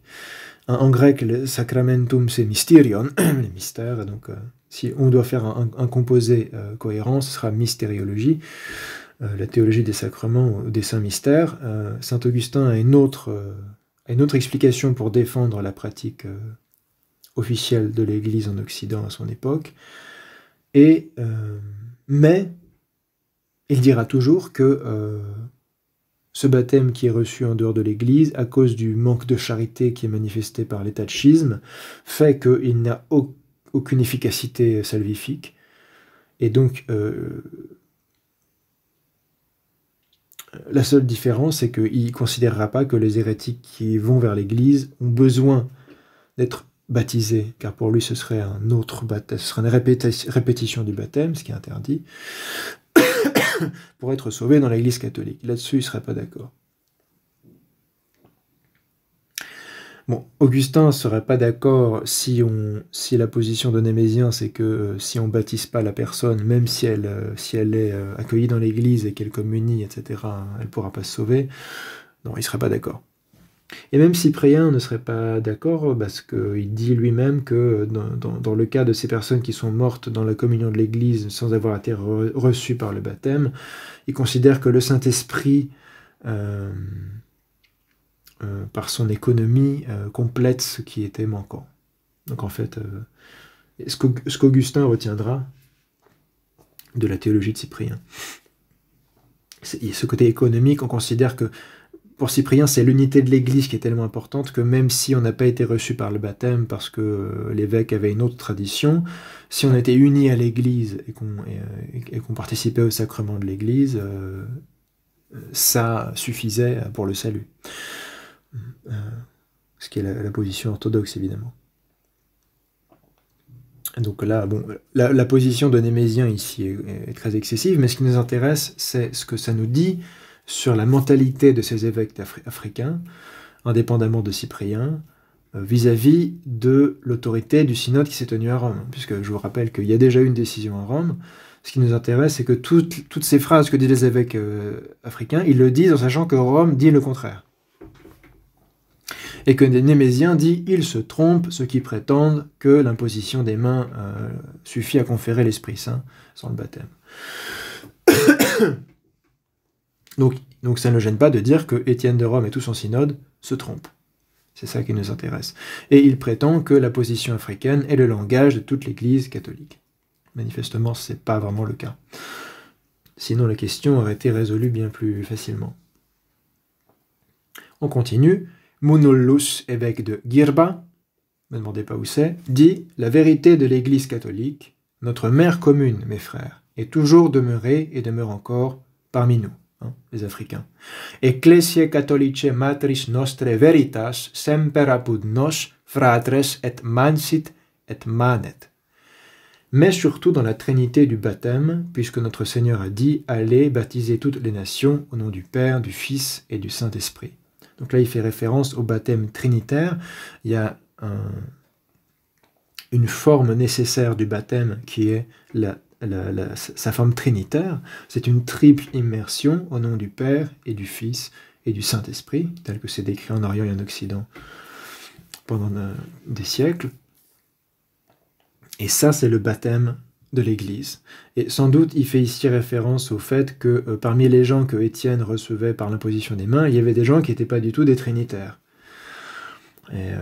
Speaker 1: En grec, le sacramentum, c'est mysterion, les mystères, donc si on doit faire un composé cohérent, ce sera mystériologie, la théologie des sacrements, des saints mystères. Saint Augustin a une autre explication pour défendre la pratique officielle de l'Église en Occident à son époque. Mais il dira toujours que ce baptême qui est reçu en dehors de l'Église, à cause du manque de charité qui est manifesté par l'état de schisme, fait qu'il n'a aucune efficacité salvifique. Et donc, la seule différence, c'est qu'il ne considérera pas que les hérétiques qui vont vers l'Église ont besoin d'être baptisés, car pour lui ce serait un autre baptême, ce serait une répétition du baptême, ce qui est interdit, pour être sauvé dans l'Église catholique. Là-dessus, il ne serait pas d'accord. Bon, Augustin ne serait pas d'accord si la position de Némésien, c'est que si on ne baptise pas la personne, même si elle est accueillie dans l'Église et qu'elle communie, etc., elle ne pourra pas se sauver. Non, il ne serait pas d'accord. Et même Cyprien ne serait pas d'accord parce qu'il dit lui-même que dans le cas de ces personnes qui sont mortes dans la communion de l'Église sans avoir été reçues par le baptême, il considère que le Saint-Esprit, par son économie, complète ce qui était manquant. Donc en fait, ce qu'Augustin retiendra de la théologie de Cyprien, c'est ce côté économique. On considère que pour Cyprien, c'est l'unité de l'Église qui est tellement importante que même si on n'a pas été reçu par le baptême parce que l'évêque avait une autre tradition, si on était unis à l'Église et qu'on participait au sacrement de l'Église, ça suffisait pour le salut. Ce qui est la position orthodoxe, évidemment. Donc là, bon, la position de Némésien ici est très excessive, mais ce qui nous intéresse, c'est ce que ça nous dit sur la mentalité de ces évêques africains, indépendamment de Cyprien, vis-à-vis de l'autorité du synode qui s'est tenu à Rome. Puisque je vous rappelle qu'il y a déjà eu une décision à Rome. Ce qui nous intéresse, c'est que toutes ces phrases que disent les évêques africains, ils le disent en sachant que Rome dit le contraire. Et que Némésien dit « ils se trompent, ceux qui prétendent que l'imposition des mains suffit à conférer l'Esprit Saint sans le baptême ». Donc ça ne gêne pas de dire que Étienne de Rome et tout son synode se trompent. C'est ça qui nous intéresse. Et il prétend que la position africaine est le langage de toute l'Église catholique. Manifestement, ce n'est pas vraiment le cas. Sinon, la question aurait été résolue bien plus facilement. On continue. Munullus, évêque de Girba, ne me demandez pas où c'est, dit « La vérité de l'Église catholique, notre mère commune, mes frères, est toujours demeurée et demeure encore parmi nous. » Les Africains. Ecclesiae catholice matris nostre veritas semper apud nos fratres et mansit et manet. mais surtout dans la trinité du baptême, puisque notre Seigneur a dit « Allez, baptisez toutes les nations au nom du Père, du Fils et du Saint-Esprit ». Donc là, il fait référence au baptême trinitaire. Il y a une forme nécessaire du baptême qui est sa forme trinitaire. C'est une triple immersion au nom du Père et du Fils et du Saint-Esprit, tel que c'est décrit en Orient et en Occident pendant des siècles. Et ça, c'est le baptême de l'Église. Et sans doute, il fait ici référence au fait que parmi les gens que Étienne recevait par l'imposition des mains, il y avait des gens qui n'étaient pas du tout des trinitaires. Et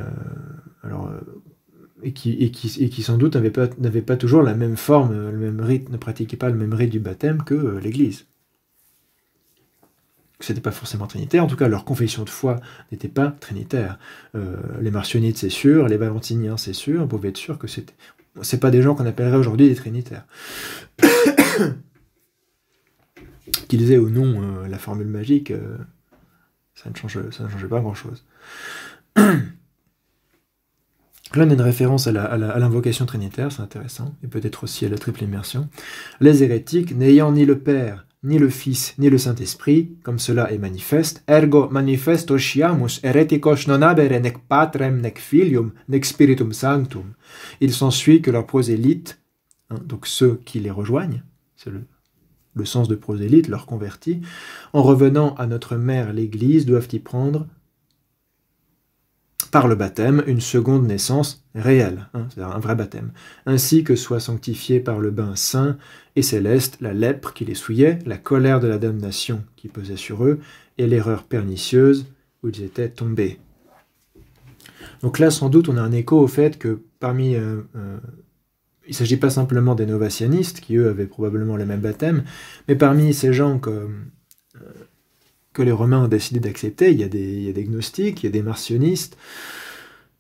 Speaker 1: qui sans doute n'avaient pas toujours la même forme, le même rite, ne pratiquaient pas le même rite du baptême que l'Église. C'était pas forcément trinitaire, en tout cas leur confession de foi n'était pas trinitaire. Les marcionites, c'est sûr, les valentiniens, c'est sûr, on pouvait être sûr que c'est pas des gens qu'on appellerait aujourd'hui des trinitaires. Qu'ils aient ou non la formule magique, ça ne changeait pas grand-chose. Là, on a une référence à l'invocation trinitaire, c'est intéressant, et peut-être aussi à la triple immersion. Les hérétiques, n'ayant ni le Père, ni le Fils, ni le Saint-Esprit, comme cela est manifeste, ergo manifesto sciamus hereticos non habere nec patrem, nec filium, nec spiritum sanctum. Il s'ensuit que leurs prosélytes, donc ceux qui les rejoignent, c'est le sens de prosélyte, leurs convertis, en revenant à notre mère l'Église, doivent y prendre par le baptême, une seconde naissance réelle, c'est-à-dire un vrai baptême, ainsi que soit sanctifié par le bain saint et céleste la lèpre qui les souillait, la colère de la damnation qui pesait sur eux, et l'erreur pernicieuse où ils étaient tombés. Donc là, sans doute, on a un écho au fait que parmi... il ne s'agit pas simplement des novatianistes, qui eux avaient probablement le même baptême, mais parmi ces gens que les Romains ont décidé d'accepter, il y a des gnostiques, il y a des marcionistes,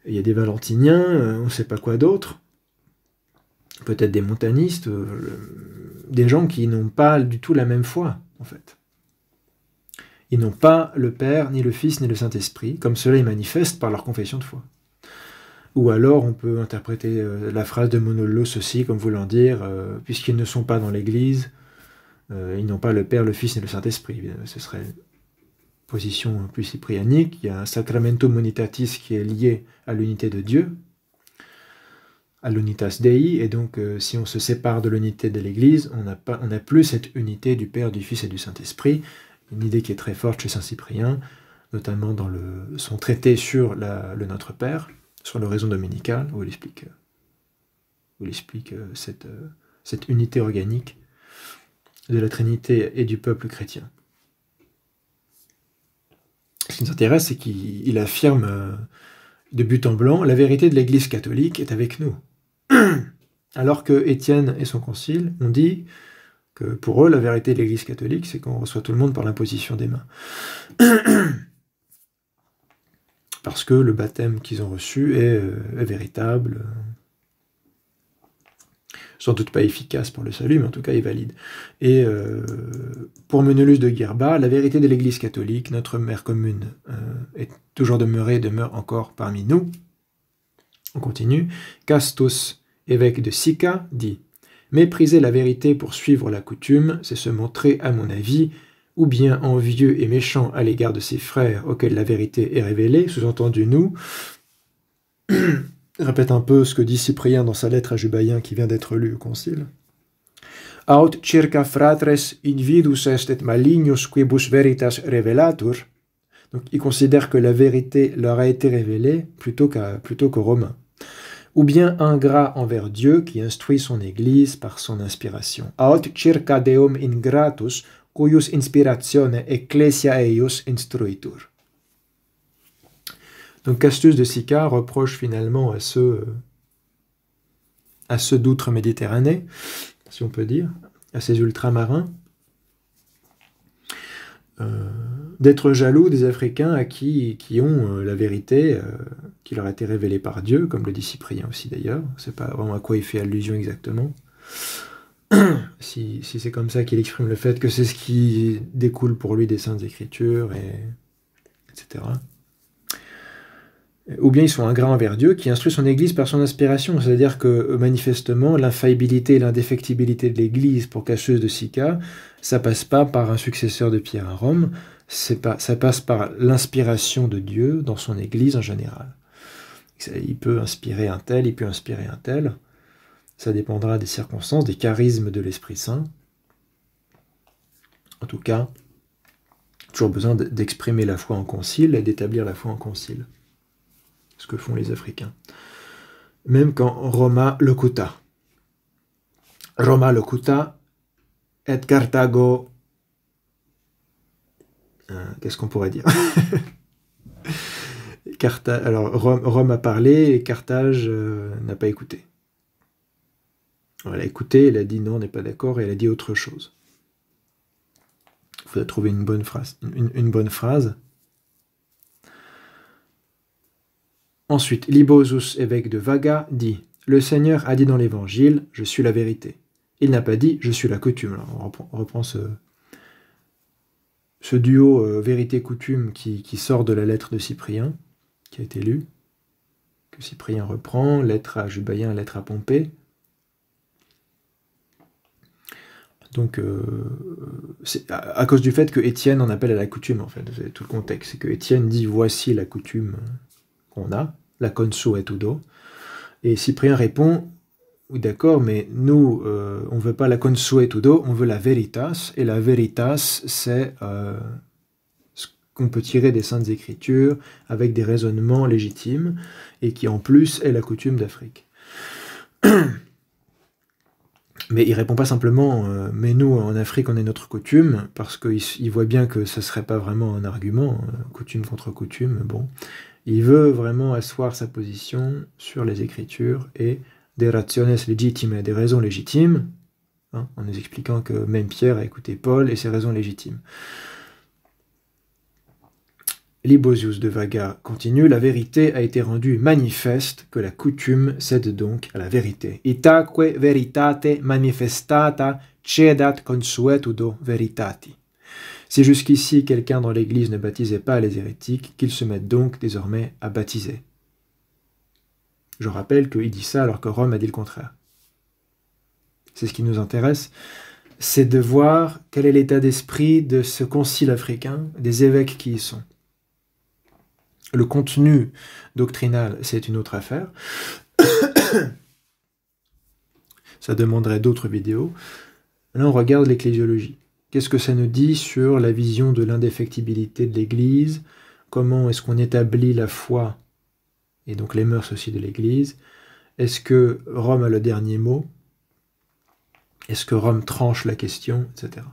Speaker 1: il y a des valentiniens, on ne sait pas quoi d'autre, peut-être des montanistes, des gens qui n'ont pas du tout la même foi, en fait. Ils n'ont pas le Père, ni le Fils, ni le Saint-Esprit, comme cela est manifeste par leur confession de foi. Ou alors on peut interpréter la phrase de Monolos aussi comme voulant dire, puisqu'ils ne sont pas dans l'Église, ils n'ont pas le Père, le Fils, ni le Saint-Esprit. Ce serait position plus cyprianique, il y a un sacramentum unitatis qui est lié à l'unité de Dieu, à l'unitas Dei, et donc si on se sépare de l'unité de l'Église, on n'a plus cette unité du Père, du Fils et du Saint-Esprit, une idée qui est très forte chez Saint Cyprien, notamment dans son traité sur le Notre Père, sur l'oraison dominicale, où il explique cette unité organique de la Trinité et du peuple chrétien. Ce qui nous intéresse, c'est qu'il affirme de but en blanc, la vérité de l'Église catholique est avec nous. Alors que Étienne et son concile ont dit que pour eux, la vérité de l'Église catholique, c'est qu'on reçoit tout le monde par l'imposition des mains. Parce que le baptême qu'ils ont reçu est véritable, sans doute pas efficace pour le salut, mais en tout cas est valide. Et pour Menelus de Guerba, la vérité de l'Église catholique, notre mère commune, est toujours demeure encore parmi nous. On continue. Castos, évêque de Sica, dit « Mépriser la vérité pour suivre la coutume, c'est se montrer, à mon avis, ou bien envieux et méchant à l'égard de ses frères auxquels la vérité est révélée, sous-entendu nous. » Répète un peu ce que dit Cyprien dans sa lettre à Jubaïen qui vient d'être lue au concile. Aut circa fratres invidus est et malignus quibus veritas revelatur. Donc il considère que la vérité leur a été révélée plutôt qu'aux Romains. Ou bien ingrat envers Dieu qui instruit son Église par son inspiration. Aut circa deum ingratus cuius inspiratione ecclesia eius instruitur. Donc Castus de Sica reproche finalement à ceux d'outre-Méditerranée, si on peut dire, à ces ultramarins, d'être jaloux des Africains qui ont la vérité qui leur a été révélée par Dieu, comme le dit Cyprien aussi d'ailleurs. On ne sait pas vraiment à quoi il fait allusion exactement. Si c'est comme ça qu'il exprime le fait que c'est ce qui découle pour lui des Saintes Écritures, etc. ou bien ils sont ingrats envers Dieu, qui instruit son Église par son inspiration. C'est-à-dire que, manifestement, l'infaillibilité et l'indéfectibilité de l'Église, pour cacheuse de Sicca, ça passe pas par un successeur de Pierre à Rome, ça passe par l'inspiration de Dieu dans son Église en général. Il peut inspirer un tel, il peut inspirer un tel. Ça dépendra des circonstances, des charismes de l'Esprit Saint. En tout cas, toujours besoin d'exprimer la foi en concile et d'établir la foi en concile. Ce que font les Africains. Même quand Roma locuta. Roma locuta et Carthago. Qu'est-ce qu'on pourrait dire? Alors, Rome a parlé et Carthage n'a pas écouté. Elle a écouté, elle a dit non, on n'est pas d'accord, et elle a dit autre chose. Il faudrait trouver une bonne phrase. Une bonne phrase. Ensuite, Libosus, évêque de Vaga, dit « Le Seigneur a dit dans l'Évangile, je suis la vérité. Il n'a pas dit, je suis la coutume. » Alors, on reprend ce duo vérité-coutume qui sort de la lettre de Cyprien, qui a été lue, que Cyprien reprend, lettre à Jubaïen, lettre à Pompée. Donc, c'est à cause du fait que Étienne en appelle à la coutume, en fait, c'est tout le contexte. C'est que Étienne dit « Voici la coutume qu'on a, la consuetudo », et Cyprien répond « Oui, d'accord, mais nous, on ne veut pas la consuetudo, on veut la veritas, et la veritas, c'est ce qu'on peut tirer des Saintes Écritures avec des raisonnements légitimes, et qui en plus est la coutume d'Afrique. » Mais il répond pas simplement « mais nous, en Afrique, on est notre coutume », parce qu'il voit bien que ça serait pas vraiment un argument, coutume contre coutume, bon. Il veut vraiment asseoir sa position sur les Écritures et des rationes legitime, des raisons légitimes, hein, en nous expliquant que même Pierre a écouté Paul et ses raisons légitimes. Libosius de Vaga continue, la vérité a été rendue manifeste que la coutume cède donc à la vérité. Itaque veritate manifestata cedat consuetudo veritati. Si jusqu'ici quelqu'un dans l'Église ne baptisait pas les hérétiques, qu'il se mette donc désormais à baptiser. Je rappelle qu'il dit ça alors que Rome a dit le contraire. C'est ce qui nous intéresse, c'est de voir quel est l'état d'esprit de ce concile africain, des évêques qui y sont. Le contenu doctrinal, c'est une autre affaire. Ça demanderait d'autres vidéos. Là, on regarde l'ecclésiologie. Qu'est-ce que ça nous dit sur la vision de l'indéfectibilité de l'Église? Comment est-ce qu'on établit la foi et donc les mœurs aussi de l'Église? Est-ce que Rome a le dernier mot? Est-ce que Rome tranche la question, etc.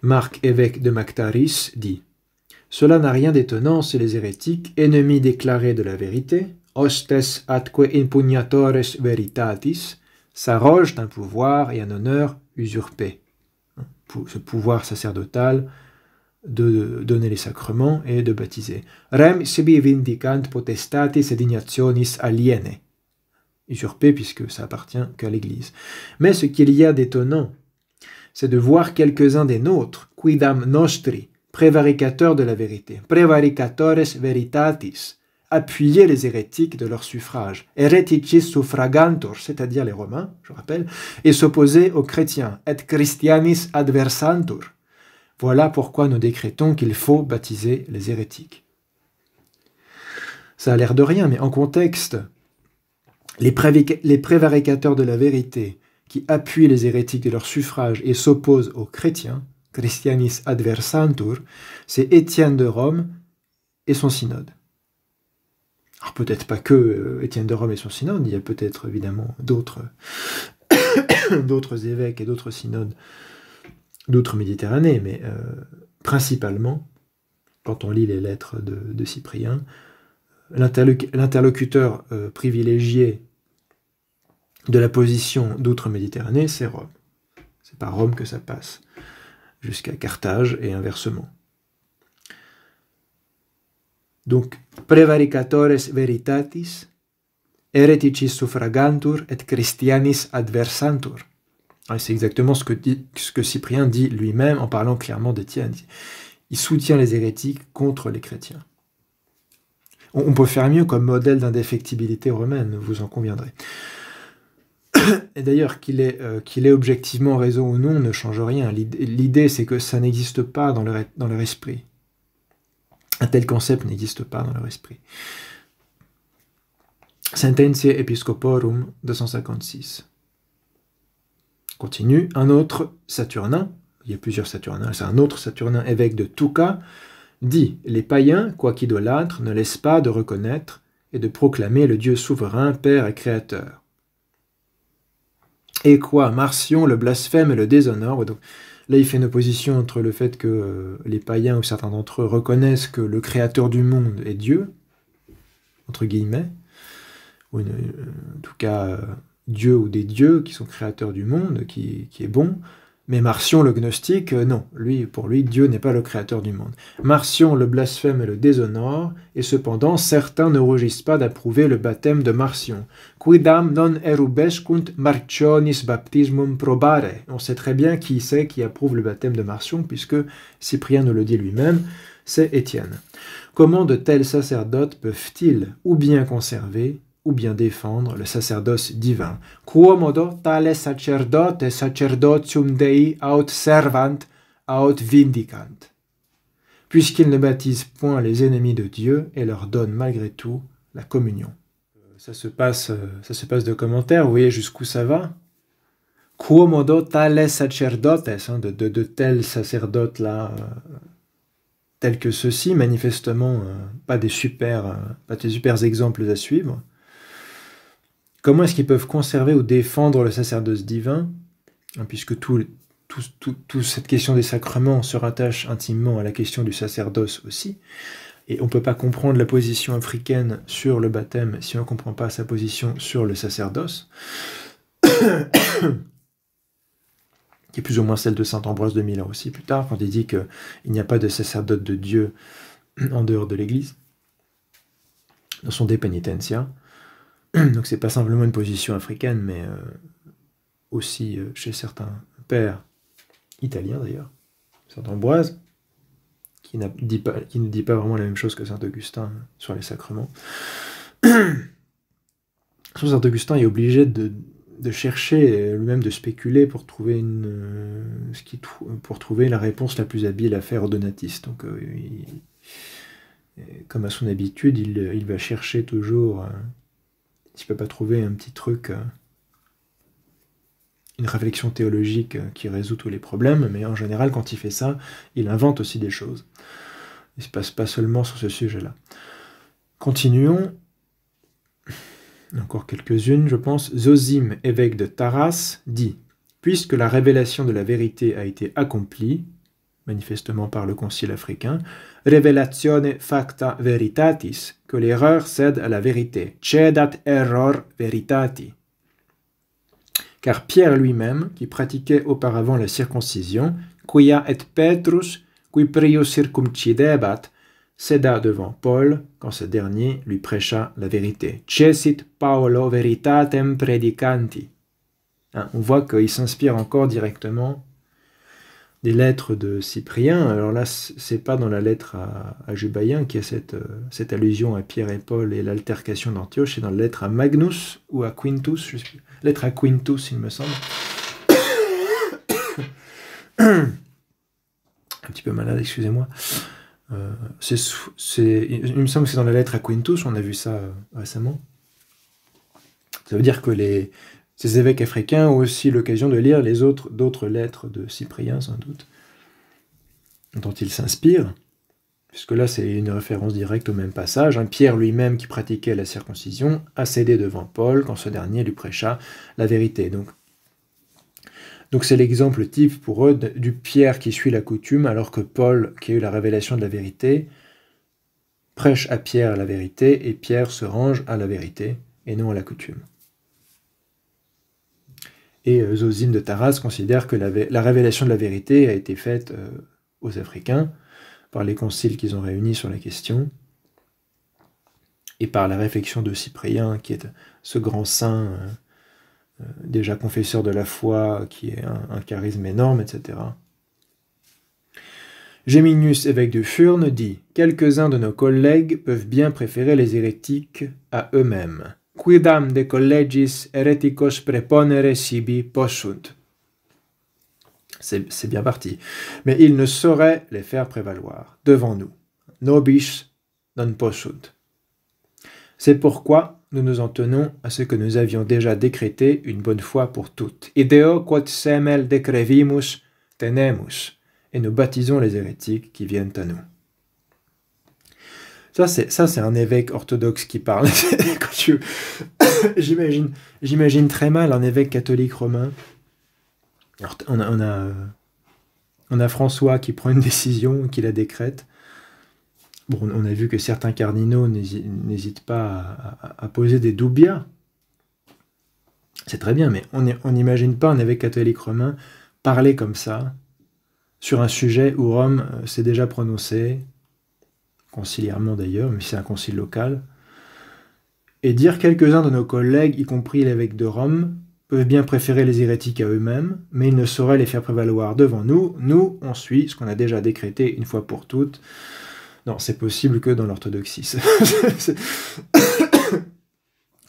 Speaker 1: Marc, évêque de Mactaris, dit « Cela n'a rien d'étonnant chez les hérétiques, ennemis déclarés de la vérité, hostes atque impugnatores veritatis, s'arrogent un pouvoir et un honneur usurpés. » Ce pouvoir sacerdotal de donner les sacrements et de baptiser. « Rem sibi vindicant potestatis et dignationis aliene. » Usurpé puisque ça appartient qu'à l'Église. Mais ce qu'il y a d'étonnant, c'est de voir quelques-uns des nôtres, quidam nostri, prévaricateurs de la vérité, prevaricatores veritatis, appuyer les hérétiques de leur suffrage, hereticis suffragantur, c'est-à-dire les Romains, je rappelle, et s'opposer aux chrétiens, et Christianis adversantur. Voilà pourquoi nous décrétons qu'il faut baptiser les hérétiques. Ça a l'air de rien, mais en contexte, les prévaricateurs de la vérité qui appuient les hérétiques de leur suffrage et s'opposent aux chrétiens, Christianis adversantur, c'est Étienne de Rome et son synode. Alors peut-être pas que Étienne de Rome et son synode, il y a peut-être évidemment d'autres évêques et d'autres synodes, d'autres Méditerranées, mais principalement, quand on lit les lettres de Cyprien, l'interlocuteur privilégié de la position d'autres Méditerranées, c'est Rome. C'est par Rome que ça passe, jusqu'à Carthage et inversement. Donc, prevaricatores veritatis, hereticis suffragantur et Christianis adversantur. C'est exactement ce que Cyprien dit lui-même en parlant clairement d'Étienne. Il soutient les hérétiques contre les chrétiens. On peut faire mieux comme modèle d'indéfectibilité romaine, vous en conviendrez. Et d'ailleurs, qu'il ait objectivement raison ou non ne change rien. L'idée, c'est que ça n'existe pas dans leur esprit. Un tel concept n'existe pas dans leur esprit. Sententiae Episcoporum 256. Continue, un autre Saturnin, il y a plusieurs Saturnins, c'est un autre Saturnin, évêque de Touka, dit « Les païens, quoique idolâtres, ne laissent pas de reconnaître et de proclamer le Dieu souverain, Père et Créateur. Et quoi, Marcion le blasphème et le déshonore. » Donc, là, il fait une opposition entre le fait que les païens, ou certains d'entre eux, reconnaissent que le Créateur du monde est Dieu, entre guillemets, ou en tout cas, Dieu ou des dieux qui sont créateurs du monde, qui est bon. Mais Marcion le gnostique, non, pour lui, Dieu n'est pas le créateur du monde. Marcion le blasphème et le déshonore, et cependant, certains ne rougissent pas d'approuver le baptême de Marcion. Quidam non erubescunt Marcionis baptismum probare. On sait très bien qui c'est qui approuve le baptême de Marcion, puisque Cyprien nous le dit lui-même, c'est Étienne. Comment de tels sacerdotes peuvent-ils ou bien conserver ou bien défendre le sacerdoce divin. Quomodo tale sacerdote sacerdotium Dei aut servant aut vindicant. Puisqu'ils ne baptisent point les ennemis de Dieu et leur donnent malgré tout la communion. Ça se passe de commentaires, vous voyez jusqu'où ça va. Quomodo tale sacerdotes, de tels sacerdotes-là, tels que ceux-ci, manifestement pas des super exemples à suivre. Comment est-ce qu'ils peuvent conserver ou défendre le sacerdoce divin, puisque toute cette question des sacrements se rattache intimement à la question du sacerdoce aussi, et on ne peut pas comprendre la position africaine sur le baptême si on ne comprend pas sa position sur le sacerdoce, qui est plus ou moins celle de saint Ambroise de Milan aussi plus tard, quand il dit qu'il n'y a pas de sacerdote de Dieu en dehors de l'Église, dans son De Penitentia. Donc c'est pas simplement une position africaine, mais aussi chez certains pères italiens d'ailleurs, saint Ambroise, qui ne dit pas vraiment la même chose que saint Augustin sur les sacrements. Saint Augustin est obligé de chercher, lui-même de spéculer pour trouver la réponse la plus habile à faire aux donatistes. Donc comme à son habitude, il va chercher toujours... s'il ne peut pas trouver un petit truc, une réflexion théologique qui résout tous les problèmes, mais en général, quand il fait ça, il invente aussi des choses. Il ne se passe pas seulement sur ce sujet-là. Continuons. Encore quelques-unes, je pense. Zosime, évêque de Taras, dit « Puisque la révélation de la vérité a été accomplie, manifestement par le concile africain, revelatione facta veritatis, que l'erreur cède à la vérité, cedat error veritati. » Car Pierre lui-même, qui pratiquait auparavant la circoncision, quia et Petrus, qui prius circumcidebat, céda devant Paul quand ce dernier lui prêcha la vérité. Cesit Paolo veritatem predicanti. On voit qu'il s'inspire encore directement des lettres de Cyprien. Alors là, c'est pas dans la lettre à Jubaïen qu'il y a cette allusion à Pierre et Paul et l'altercation d'Antioche, c'est dans la lettre à Magnus ou à Quintus, lettre à Quintus, il me semble. Un petit peu malade, excusez-moi. Il me semble que c'est dans la lettre à Quintus, on a vu ça récemment. Ça veut dire que ces évêques africains ont aussi l'occasion de lire d'autres lettres de Cyprien, sans doute, dont ils s'inspirent, puisque là c'est une référence directe au même passage. Pierre lui-même, qui pratiquait la circoncision, a cédé devant Paul quand ce dernier lui prêcha la vérité. Donc c'est l'exemple type pour eux du Pierre qui suit la coutume, alors que Paul, qui a eu la révélation de la vérité, prêche à Pierre la vérité, et Pierre se range à la vérité, et non à la coutume. Et Zosime de Taras considère que la révélation de la vérité a été faite aux Africains par les conciles qu'ils ont réunis sur la question, et par la réflexion de Cyprien, qui est ce grand saint... déjà confesseur de la foi, qui est un charisme énorme, etc. Geminius, évêque de Furnes, dit « Quelques-uns de nos collègues peuvent bien préférer les hérétiques à eux-mêmes. Quidam de collegis hereticos preponere sibi possunt. » C'est bien parti. Mais ils ne sauraient les faire prévaloir devant nous. Nobis non possunt. C'est pourquoi nous nous en tenons à ce que nous avions déjà décrété une bonne fois pour toutes. Ideo quod semel decrevimus tenemus. Et nous baptisons les hérétiques qui viennent à nous. Ça, c'est un évêque orthodoxe qui parle. J'imagine très mal un évêque catholique romain. Alors, on a François qui prend une décision, qui la décrète. Bon, on a vu que certains cardinaux n'hésitent pas à poser des doubias. C'est très bien, mais on n'imagine pas un évêque catholique romain parler comme ça sur un sujet où Rome s'est déjà prononcé, conciliairement d'ailleurs, mais c'est un concile local, et dire quelques-uns de nos collègues, y compris l'évêque de Rome, peuvent bien préférer les hérétiques à eux-mêmes, mais ils ne sauraient les faire prévaloir devant nous. Nous, on suit ce qu'on a déjà décrété une fois pour toutes. Non, c'est possible que dans l'orthodoxie.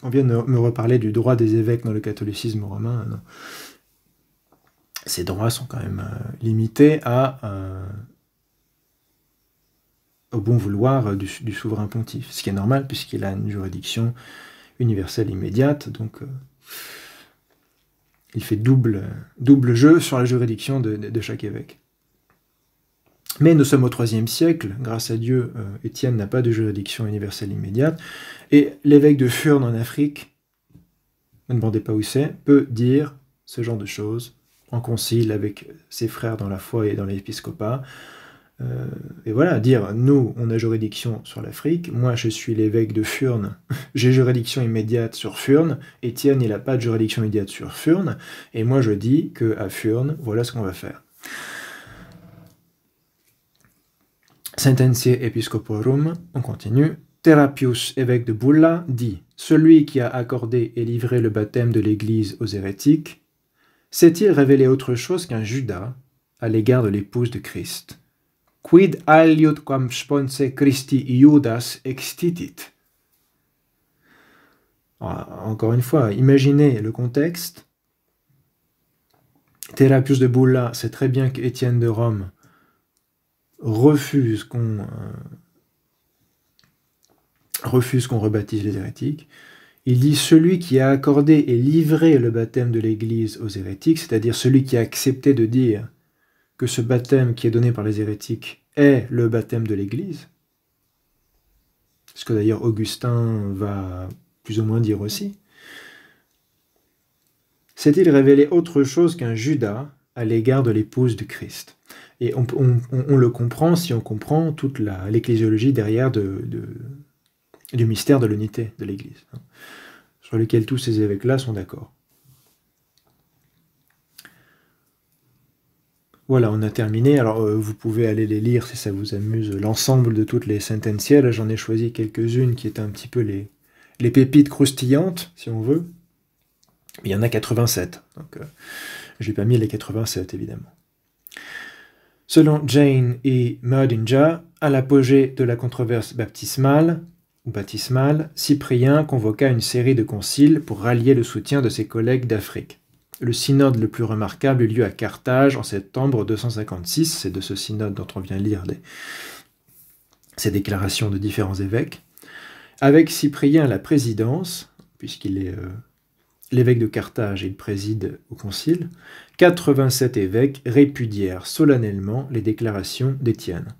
Speaker 1: On vient de me reparler du droit des évêques dans le catholicisme romain. Non. Ces droits sont quand même limités au bon vouloir du souverain pontife, ce qui est normal puisqu'il a une juridiction universelle immédiate, donc il fait double jeu sur la juridiction de chaque évêque. Mais nous sommes au IIIe siècle, grâce à Dieu, Étienne n'a pas de juridiction universelle immédiate, et l'évêque de Furnes en Afrique, ne demandez pas où c'est, peut dire ce genre de choses, en concile avec ses frères dans la foi et dans l'épiscopat, et voilà, dire, nous, on a juridiction sur l'Afrique, moi je suis l'évêque de Furnes, j'ai juridiction immédiate sur Furnes, Étienne il n'a pas de juridiction immédiate sur Furnes, et moi je dis qu'à Furnes, voilà ce qu'on va faire. Sententiae Episcoporum, on continue. Therapius, évêque de Bulla, dit « Celui qui a accordé et livré le baptême de l'Église aux hérétiques, s'est-il révélé autre chose qu'un Judas à l'égard de l'épouse de Christ? Quid aliud quam sponse Christi Iudas extitit » Encore une fois, imaginez le contexte. Therapius de Bulla sait très bien qu'Étienne de Rome refuse qu'on rebaptise les hérétiques. Il dit « Celui qui a accordé et livré le baptême de l'Église aux hérétiques », c'est-à-dire celui qui a accepté de dire que ce baptême qui est donné par les hérétiques est le baptême de l'Église, ce que d'ailleurs Augustin va plus ou moins dire aussi, s'est-il révélé autre chose qu'un Judas à l'égard de l'épouse de Christ? Et on le comprend si on comprend toute l'ecclésiologie derrière du mystère de l'unité de l'Église, hein, sur lequel tous ces évêques-là sont d'accord. Voilà, on a terminé. Alors, vous pouvez aller les lire si ça vous amuse, l'ensemble de toutes les sententiae. Là, j'en ai choisi quelques-unes qui étaient un petit peu les pépites croustillantes, si on veut. Il y en a 87, donc je n'ai pas mis les 87, évidemment. Selon Jane et Merdinja, à l'apogée de la controverse baptismale, Cyprien convoqua une série de conciles pour rallier le soutien de ses collègues d'Afrique. Le synode le plus remarquable eut lieu à Carthage en septembre 256, c'est de ce synode dont on vient lire ces déclarations de différents évêques, avec Cyprien à la présidence, puisqu'il est l'évêque de Carthage et il préside au concile. 87 évêques répudièrent solennellement les déclarations d'Étienne.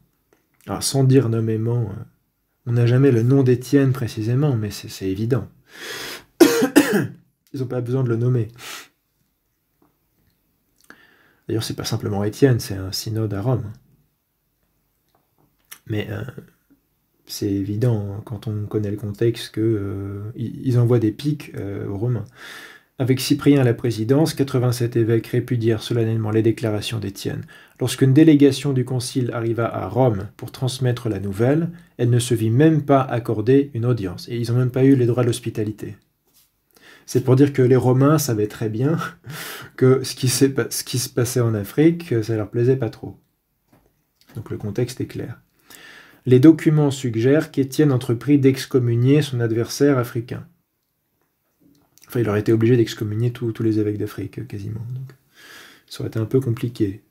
Speaker 1: Alors, sans dire nommément, on n'a jamais le nom d'Étienne précisément, mais c'est évident. Ils n'ont pas besoin de le nommer. D'ailleurs, c'est pas simplement Étienne, c'est un synode à Rome. Mais c'est évident quand on connaît le contexte qu'ils envoient des piques aux Romains. Avec Cyprien à la présidence, 87 évêques répudièrent solennellement les déclarations d'Étienne. Lorsqu'une délégation du concile arriva à Rome pour transmettre la nouvelle, elle ne se vit même pas accorder une audience. Et ils n'ont même pas eu les droits de l'hospitalité. C'est pour dire que les Romains savaient très bien que ce qui se passait en Afrique, ça leur plaisait pas trop. Donc le contexte est clair. Les documents suggèrent qu'Étienne entreprit d'excommunier son adversaire africain. Enfin, il aurait été obligé d'excommunier tous les évêques d'Afrique, quasiment. Donc, ça aurait été un peu compliqué.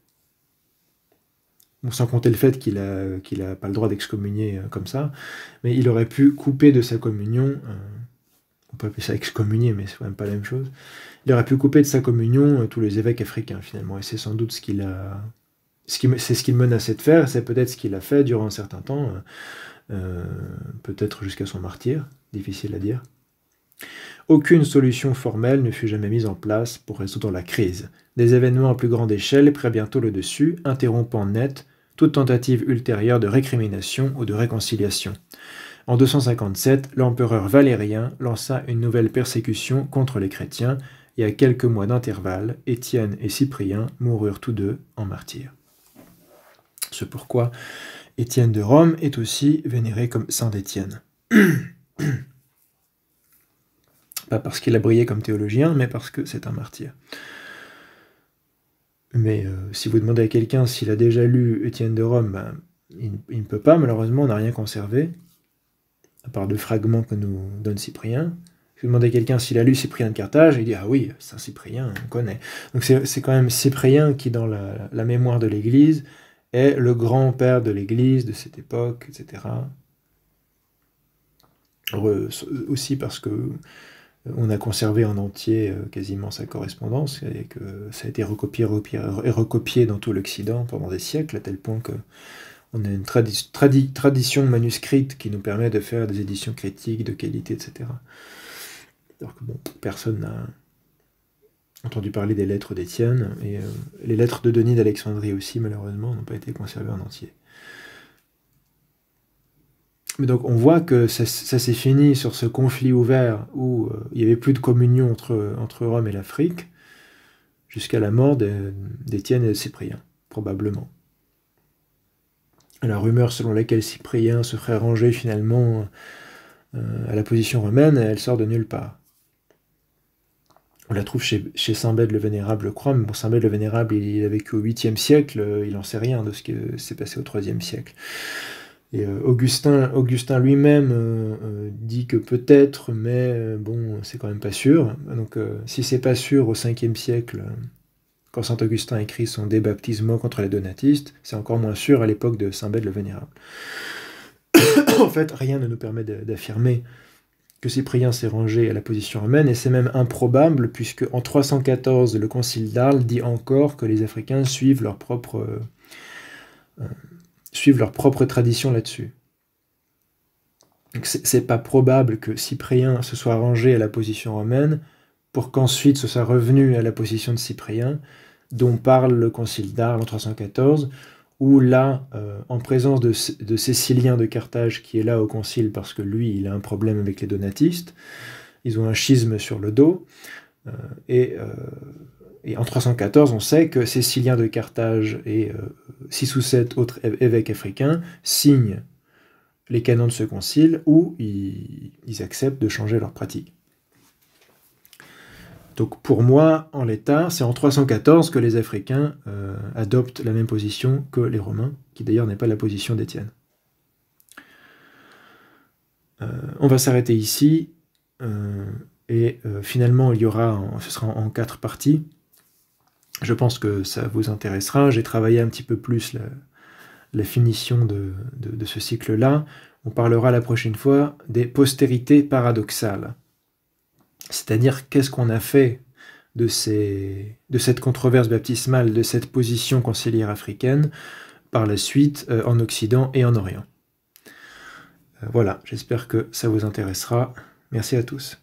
Speaker 1: Bon, sans compter le fait qu'il a pas le droit d'excommunier comme ça, mais il aurait pu couper de sa communion, on peut appeler ça excommunier, mais c'est quand même pas la même chose, il aurait pu couper de sa communion tous les évêques africains, finalement, et c'est sans doute c'est ce qu'il menaçait de faire, c'est peut-être ce qu'il a fait durant un certain temps, peut-être jusqu'à son martyre, difficile à dire. Aucune solution formelle ne fut jamais mise en place pour résoudre la crise. Des événements à plus grande échelle prirent bientôt le dessus, interrompant net toute tentative ultérieure de récrimination ou de réconciliation. En 257, l'empereur Valérien lança une nouvelle persécution contre les chrétiens, et à quelques mois d'intervalle, Étienne et Cyprien moururent tous deux en martyrs. C'est pourquoi Étienne de Rome est aussi vénéré comme saint d'Étienne. Pas parce qu'il a brillé comme théologien, mais parce que c'est un martyr. Mais si vous demandez à quelqu'un s'il a déjà lu Étienne de Rome, ben, il ne peut pas, malheureusement, on n'a rien conservé, à part deux fragments que nous donne Cyprien. Si vous demandez à quelqu'un s'il a lu Cyprien de Carthage, il dit « Ah oui, Saint Cyprien, on connaît ». Donc c'est quand même Cyprien qui, dans la mémoire de l'Église, est le grand-père de l'Église de cette époque, etc. Aussi parce que on a conservé en entier quasiment sa correspondance, et que ça a été recopié dans tout l'Occident pendant des siècles, à tel point qu'on a une tradition manuscrite qui nous permet de faire des éditions critiques de qualité, etc. Alors que bon, personne n'a entendu parler des lettres d'Étienne, et les lettres de Denis d'Alexandrie aussi, malheureusement, n'ont pas été conservées en entier. Mais donc on voit que ça s'est fini sur ce conflit ouvert où il n'y avait plus de communion entre Rome et l'Afrique, jusqu'à la mort d'Étienne et de Cyprien, probablement. La rumeur selon laquelle Cyprien se ferait ranger finalement à la position romaine, elle sort de nulle part. On la trouve chez Saint Bède le Vénérable, je crois, mais bon, Saint Bède le Vénérable, il a vécu au 8e siècle, il n'en sait rien de ce qui s'est passé au 3e siècle. Et Augustin lui-même dit que peut-être, mais bon, c'est quand même pas sûr. Donc si c'est pas sûr au 5e siècle, quand saint Augustin écrit son De Baptismo contre les donatistes, c'est encore moins sûr à l'époque de Saint Bède le Vénérable. En fait, rien ne nous permet d'affirmer que Cyprien s'est rangé à la position romaine, et c'est même improbable, puisque en 314, le concile d'Arles dit encore que les Africains suivent leur propre tradition là-dessus. Donc c'est pas probable que Cyprien se soit rangé à la position romaine pour qu'ensuite ce soit revenu à la position de Cyprien, dont parle le concile d'Arles en 314, où là, en présence de Cécilien de Carthage, qui est là au concile parce que lui, il a un problème avec les donatistes, ils ont un schisme sur le dos, et en 314, on sait que Cécilien de Carthage et 6 ou 7 autres évêques africains signent les canons de ce concile où ils acceptent de changer leur pratique. Donc pour moi, en l'état, c'est en 314 que les Africains adoptent la même position que les Romains, qui d'ailleurs n'est pas la position d'Étienne. On va s'arrêter ici, et finalement, ce sera en 4 parties. Je pense que ça vous intéressera. J'ai travaillé un petit peu plus la finition de ce cycle-là. On parlera la prochaine fois des postérités paradoxales. C'est-à-dire, qu'est-ce qu'on a fait de cette controverse baptismale, de cette position conciliaire africaine, par la suite en Occident et en Orient. Voilà, j'espère que ça vous intéressera. Merci à tous.